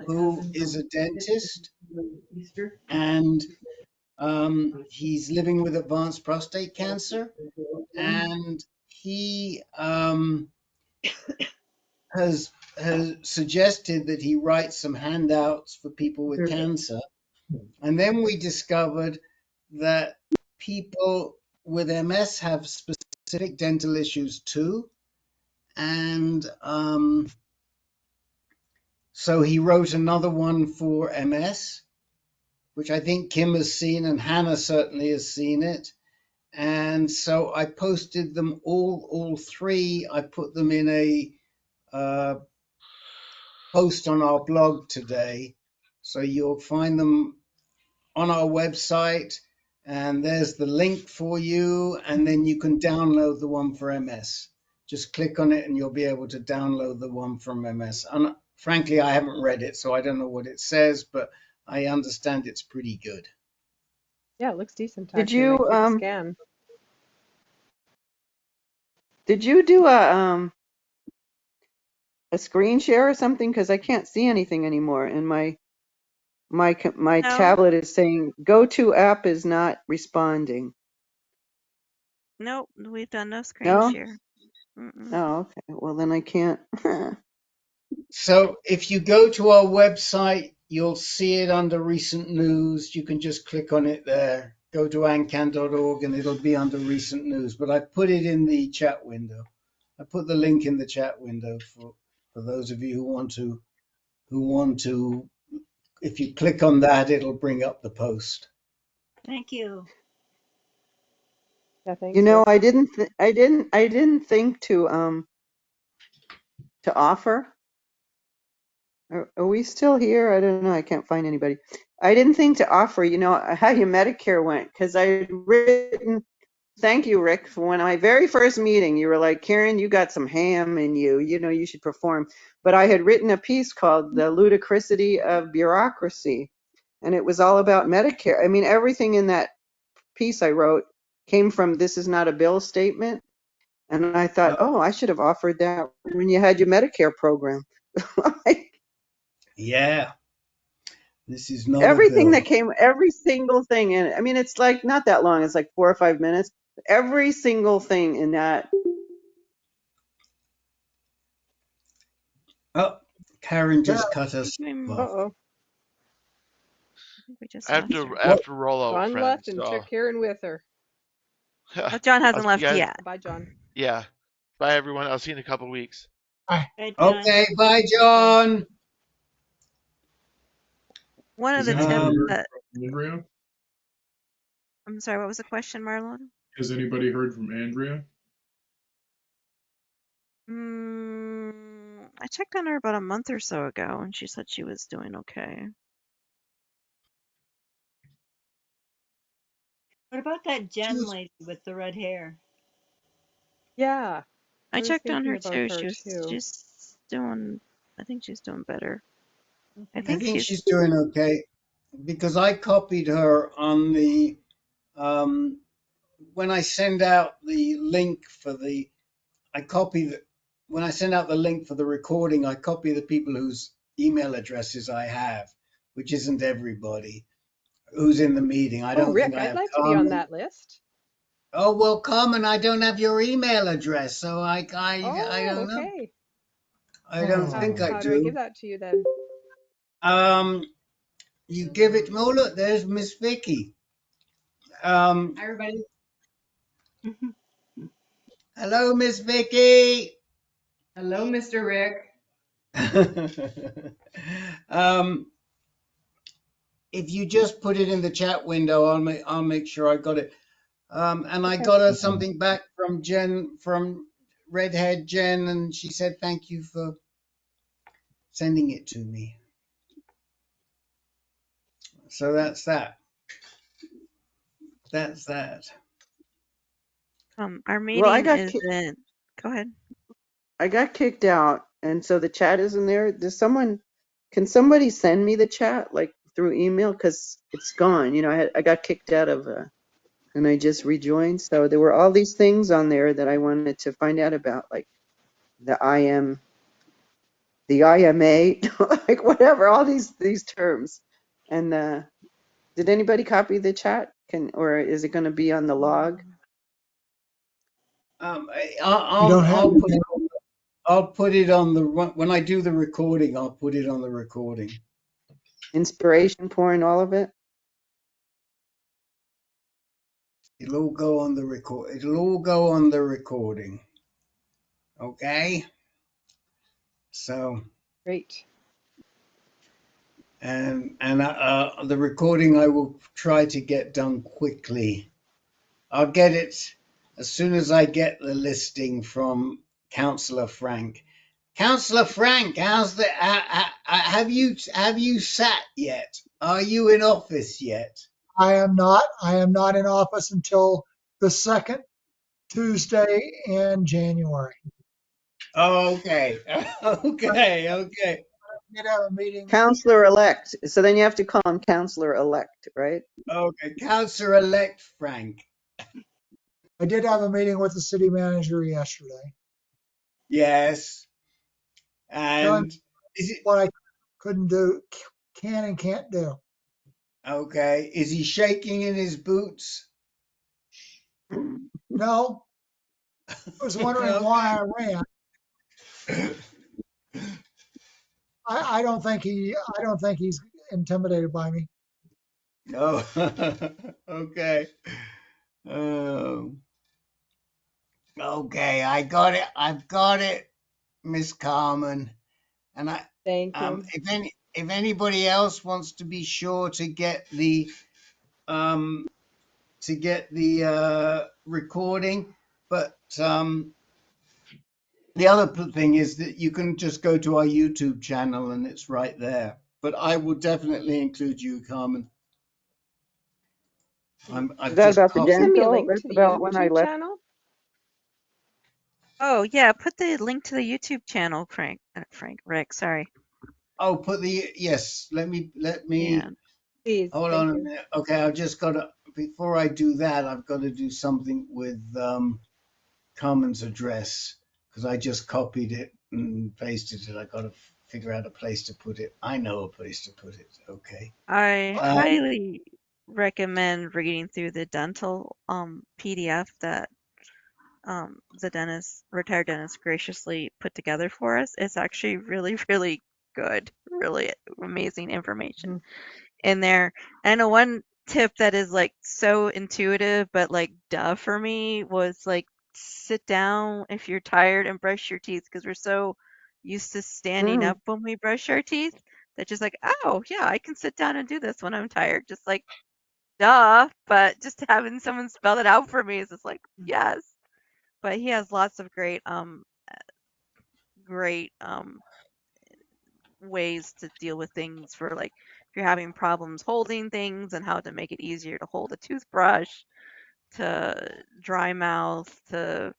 who is a dentist and he's living with advanced prostate cancer and he has suggested that he write some handouts for people with cancer. And then we discovered that people with MS have specific dental issues too. And so he wrote another one for MS, which I think Kim has seen and Hannah certainly has seen it. And so I posted them all 3. I put them in a post on our blog today. So you'll find them on our website, and there's the link for you, and then you can download the one for MS. Just click on it and you'll be able to download the one from MS. And frankly, I haven't read it, so I don't know what it says, but I understand it's pretty good.
Yeah, it looks decent
Did
actually,
you
like quick scan.
did you do a screen share or something? Because I can't see anything anymore, and my
No,
tablet is saying go to app is not responding.
nope, we've done no screen
No?
share. Mm-mm.
Oh, okay. Well, then I can't.
So if you go to our website, you'll see it under recent news. You can just click on it there. Go to ancan.org and it'll be under recent news. But I put it in the chat window. I put the link in the chat window for those of you who want to. If you click on that, it'll bring up the post.
Thank you.
Yeah,
You
thanks,
know,
Rick.
I didn't think to offer. Are we still here? I don't know. I can't find anybody. I didn't think to offer, how your Medicare went, because I had written, thank you, Rick, for when my very first meeting, you were like, Karen, you got some ham in you, you should perform. But I had written a piece called The Ludicrousy of Bureaucracy, and it was all about Medicare. I mean, everything in that piece I wrote came from This Is Not a Bill statement. And I thought,
Oh,
oh, I should have offered that when you had your Medicare program.
yeah. This is not a
Everything
bill.
that came, every single thing in it. I mean, it's like not that long. It's like 4 or 5 minutes. Every single thing in that.
Oh, Karen
Yeah,
just cut
I think
us off.
Uh-oh.
we just
I have
lost
to
her.
I
What?
have to roll out,
John left
friends.
and
So
took Karen with her.
Oh, John
I'll
hasn't
see you
left
guys.
yet.
Bye, John.
Yeah. Bye, everyone. I'll see you in a couple weeks.
Hey, John.
Okay, bye,
Bye.
John.
One of
Has
the
anybody
tips
Um,
heard
that,
from Andrea?
I'm sorry, what was the question, Marlon?
Has anybody heard from Andrea?
I checked on her about a month or so ago, and she said she was doing okay.
What about that
she
Jen
was,
lady with the red hair?
Yeah,
I
I was
checked on
thinking
her
about
too.
her too.
She's doing, I think she's doing better. I
Okay.
I
think
think
she's,
she's doing okay because I copied her on the um, when I send out the link for the I copy the when I send out the link for the recording, I copy the people whose email addresses I have, which isn't everybody who's in the meeting. I
Oh,
don't think
Rick,
I
I'd
have
like to be on
Carmen.
that list.
Oh well, Carmen, I don't have your email address, so I
Oh,
don't know.
okay.
I don't
How
think
oh,
I
how do I give
do.
that to you then?
Um, you give it. Oh look, there's Miss Vicky.
Hi, everybody.
Hello, Miss Vicky.
Hello, Mr. Rick.
um, if you just put it in the chat window, I'll make sure I got it. And I
Okay.
got her something back from Jen, from Redhead Jen, and she said thank you for sending it to me. So that's that. That's that.
our
Well,
meeting is in, go ahead.
I got kicked out, and so the chat isn't there. Can somebody send me the chat like through email? Because it's gone. I got kicked out of, and I just rejoined. So there were all these things on there that I wanted to find out about, like the the IMA, like whatever, all these terms. And did anybody copy the chat? Or is it going to be on the log?
you don't have
I'll
to.
put it. I'll put it on the when I do the recording. I'll put it on the recording.
Inspiration porn, all of it?
It'll all go on the record. It'll all go on the recording. Okay. So
Great.
and the recording I will try to get done quickly. I'll get it as soon as I get the listing from Councillor Frank. Councillor Frank, how's the? Have you sat yet? Are you in office yet?
I am not. I am not in office until the second Tuesday in January.
Oh, okay,
But
okay.
I did have a meeting.
Counselor elect. So then you have to call him counselor elect, right?
Okay, Councillor-elect Frank.
I did have a meeting with the city manager yesterday.
Yes,
Telling
and is it
what I couldn't do, can and can't do.
okay? Is he shaking in his boots?
No, I was wondering why I ran. I don't think he's intimidated by me.
Oh, okay. Oh, okay. I got it. I've got it, Miss Carmen. And
Thank you.
if anybody else wants to be sure um, to get the recording, but the other thing is that you can just go to our YouTube channel and it's right there. But I will definitely include you, Carmen.
Is
I've
that
just
about the
Can you
copied.
send me a
dental?
link
That's
to the
about when I
YouTube
left.
channel?
Oh, yeah, put the link to the YouTube channel, Rick, sorry.
Oh, yes. Let
Yeah.
me
Please,
hold on
thank
a
you.
minute. Okay, I've just got to before I do that, I've got to do something with Carmen's address because I just copied it and pasted it. I got to figure out a place to put it. I know a place to put it. Okay.
I
Uh,
highly recommend reading through the dental PDF that the retired dentist graciously put together for us. It's actually really, really good, really amazing information
Mhm.
in there. And a one tip that is like so intuitive but like duh for me was like sit down if you're tired and brush your teeth because we're so used to standing
Mm.
up when we brush our teeth that just like, oh yeah, I can sit down and do this when I'm tired. Just like duh, but just having someone spell it out for me is just like, yes. But he has lots of great ways to deal with things for like if you're having problems holding things and how to make it easier to hold a toothbrush, to dry mouth, to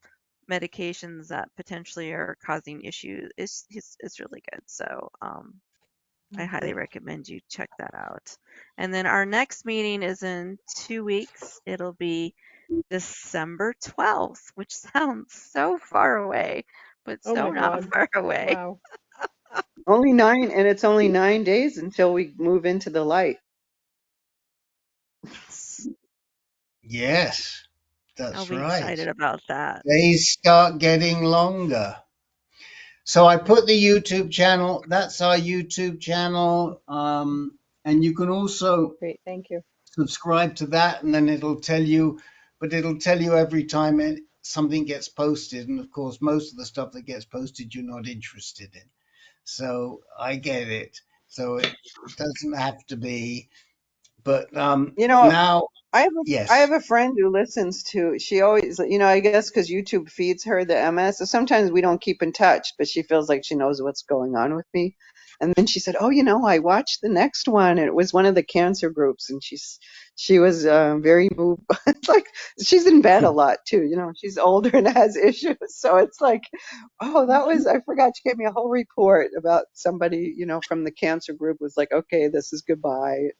medications that potentially are causing issues. It's really good. So I highly
Great.
recommend you check that out. And then our next meeting is in 2 weeks. It'll be December 12th, which sounds so far away, but
Oh
so
my
not
God.
far away.
Wow.
Only 9, and it's only 9 days until we move into the light.
yes,
I'll
that's
be
right.
excited about that.
They start getting longer. So I put the YouTube channel. That's our YouTube channel. And you can also
Great. Thank you.
subscribe to that, and then it'll tell you. But it'll tell you every time something gets posted. And of course, most of the stuff that gets posted, you're not interested in. So I get it. So it doesn't have to be. But
You know,
now,
I
yes.
have a friend who listens to. She always, I guess because YouTube feeds her the MS. So sometimes we don't keep in touch, but she feels like she knows what's going on with me. And then she said, "Oh, I watched the next one, and it was one of the cancer groups." And she was very moved. It's like she's in bed a lot too. She's older and has issues, so it's like, oh, that was. I forgot she gave me a whole report about somebody, from the cancer group was like, "Okay, this is goodbye."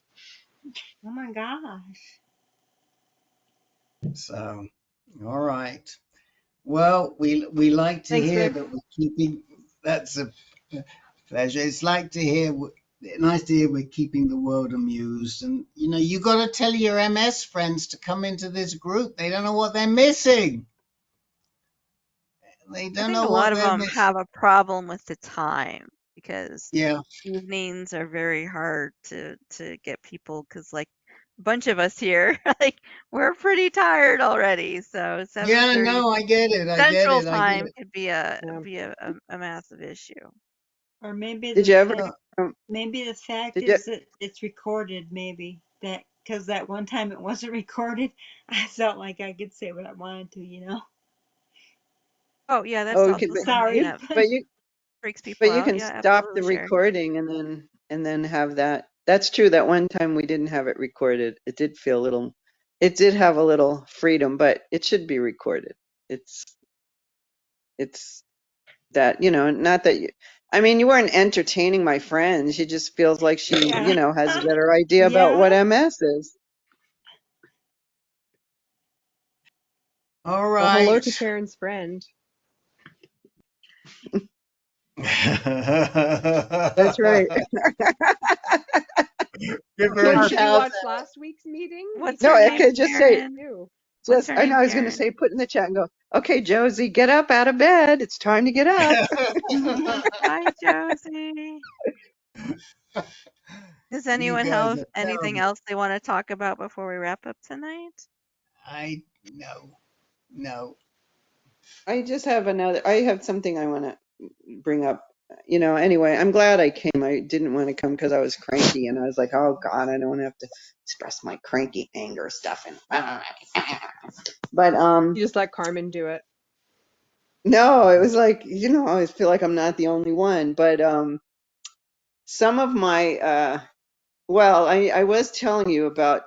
Oh my gosh.
So, all right. Well, we like to
Thanks,
hear
Rick.
that we're keeping. That's a pleasure. It's like to hear. Nice to hear we're keeping the world amused, and you got to tell your MS friends to come into this group. They don't know what they're missing. They
I
don't
think
know
a
what
lot of
they're
them
missing.
have a problem with the time because
Yeah,
evenings are very hard to get people because like a bunch of us here like we're pretty tired already. So
yeah.
7:30
No, I get it. I get
Central
it. I get
Time
it.
could be a
Yeah.
be a, a, a massive issue.
Or maybe
Did
the
you ever?
fact,
Uh,
maybe the fact
Did you?
is that it's recorded. Maybe that because that one time it wasn't recorded, I felt like I could say what I wanted to.
Oh yeah, that's
Oh,
also
but
something
Sorry,
that
but you.
freaks people
But you
out.
can
Yeah,
stop
absolutely,
the
Sherry.
recording and then have that. That's true. That one time we didn't have it recorded. It did feel a little, it did have a little freedom, but it should be recorded. It's it's that, not that you, I mean, you weren't entertaining my friend. She just feels like she,
Yeah.
has a better idea about
Yeah.
what MS is.
All
Well, hello to
right.
Karen's friend.
That's right.
Give her a
Kim,
Our,
did you
shout
watch last week's meeting? We
what's
No,
her
talked
I
name,
about
could
some
just
stuff
say,
Karen?
too.
What's her
I know
name,
I was going to
Karen?
say, put in the chat and go, okay, Josie, get up out of bed. It's time to get up.
Hi, Josie. Does
You
anyone
guys
have
are
anything
terrible.
else they want to talk about before we wrap up tonight?
No.
I have something I want to bring up. Anyway, I'm glad I came. I didn't want to come because I was cranky and I was like, oh God, I don't have to express my cranky anger stuff. But
You just let Carmen do it.
no, it was like, I always feel like I'm not the only one. But some of my well, I was telling you about,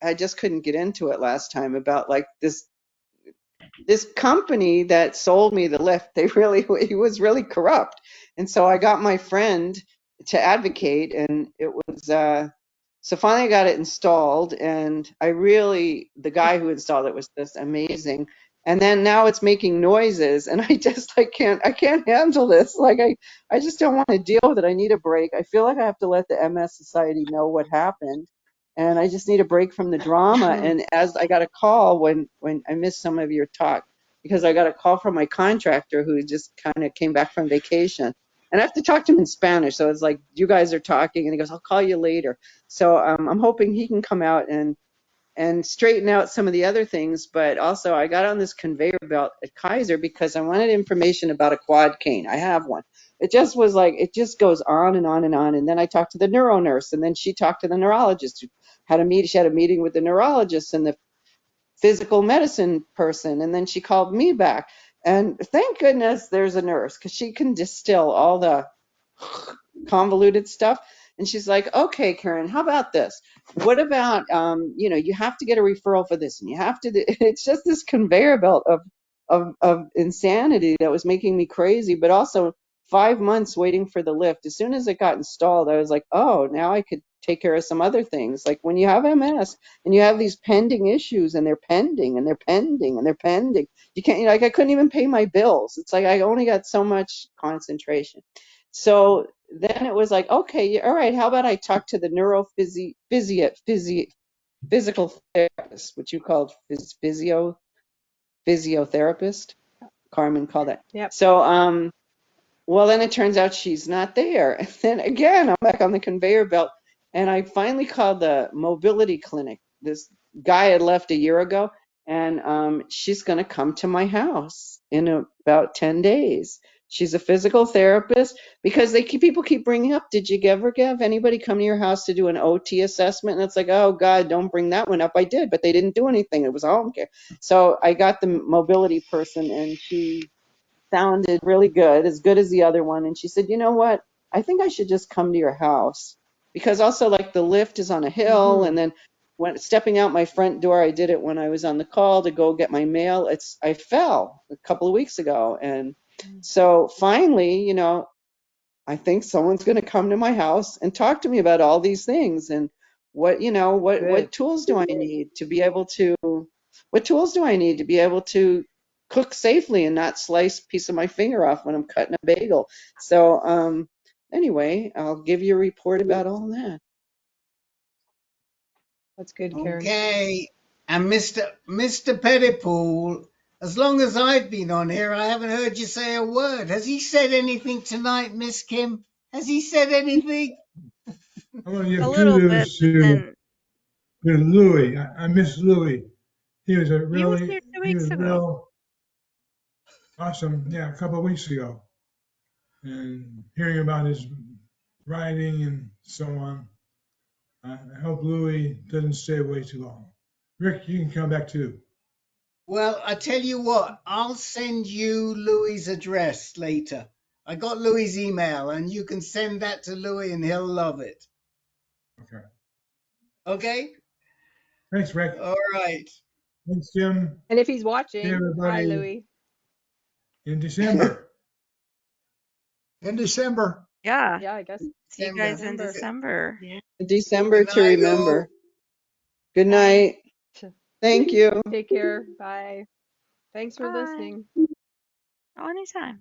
I just couldn't get into it last time about like this company that sold me the lift. He was really corrupt. And so I got my friend to advocate, and it was so finally I got it installed, and the guy who installed it was just amazing. And then now it's making noises, and I can't handle this. Like I just don't want to deal with it. I need a break. I feel like I have to let the MS Society know what happened, and I just need a break from the drama. And as I got a call when I missed some of your talk, because I got a call from my contractor who just kind of came back from vacation, and I have to talk to him in Spanish. So it's like, you guys are talking, and he goes, I'll call you later. So I'm hoping he can come out and straighten out some of the other things. But also, I got on this conveyor belt at Kaiser because I wanted information about a quad cane. I have one. It just was like, it just goes on and on and on. And then I talked to the neuro nurse, and then she talked to the neurologist who she had a meeting with the neurologist and the physical medicine person, and then she called me back. And thank goodness there's a nurse, because she can distill all the convoluted stuff. And she's like, okay, Karen, how about this? What about, you have to get a referral for this, and you have to, it's just this conveyor belt of insanity that was making me crazy, but also 5 months waiting for the lift. As soon as it got installed, I was like, oh, now I could take care of some other things. Like when you have MS and you have these pending issues, and they're pending and they're pending and they're pending, you can't, like, I couldn't even pay my bills. It's like I only got so much concentration. So then it was like, okay, all right, how about I talk to the physical therapist, which you called physiotherapist. Carmen called it.
Yep.
So well, then it turns out she's not there. And then again, I'm back on the conveyor belt. And I finally called the mobility clinic. This guy had left a year ago, and she's going to come to my house in about 10 days. She's a physical therapist, because people keep bringing up, did you ever have anybody come to your house to do an OT assessment? And it's like, oh God, don't bring that one up. I did, but they didn't do anything. It was home care. So I got the mobility person, and she sounded really good, as good as the other one. And she said, you know what? I think I should just come to your house, because also, like, the lift is on a hill. And then when stepping out my front door, I did it when I was on the call to go get my mail. I fell a couple of weeks ago. And so finally, I think someone's going to come to my house and talk to me about all these things, and what
Good.
tools do I need to be able to cook safely and not slice a piece of my finger off when I'm cutting a bagel. So anyway, I'll give you a report about all that.
That's good, Karen.
Okay. And Mr. Pettipool, as long as I've been on here, I haven't heard you say a word. Has he said anything tonight, Miss Kim? Has he said anything?
I want to
A
give
little bit,
kudos
but then
to Louis. I miss Louis.
he was here two
He
weeks
was
ago.
real awesome. Yeah, a couple of weeks ago, and hearing about his writing and so on. I hope Louis doesn't stay away too long. Rick, you can come back too.
Well, I tell you what, I'll send you Louis' address later. I got Louis's email, and you can send that to Louis, and he'll love it.
Okay.
Okay?
Thanks, Rick.
All right.
Thanks, Jim.
And if he's
See
watching, hi,
everybody
Louie.
in December.
In December.
Yeah.
Yeah, I guess
See you guys
December.
in
December.
December.
Yeah.
December
Good
to
night,
remember.
all.
Good
Bye.
night. Thank you.
Take care. Bye. Thanks for
Bye.
listening.
Oh, anytime.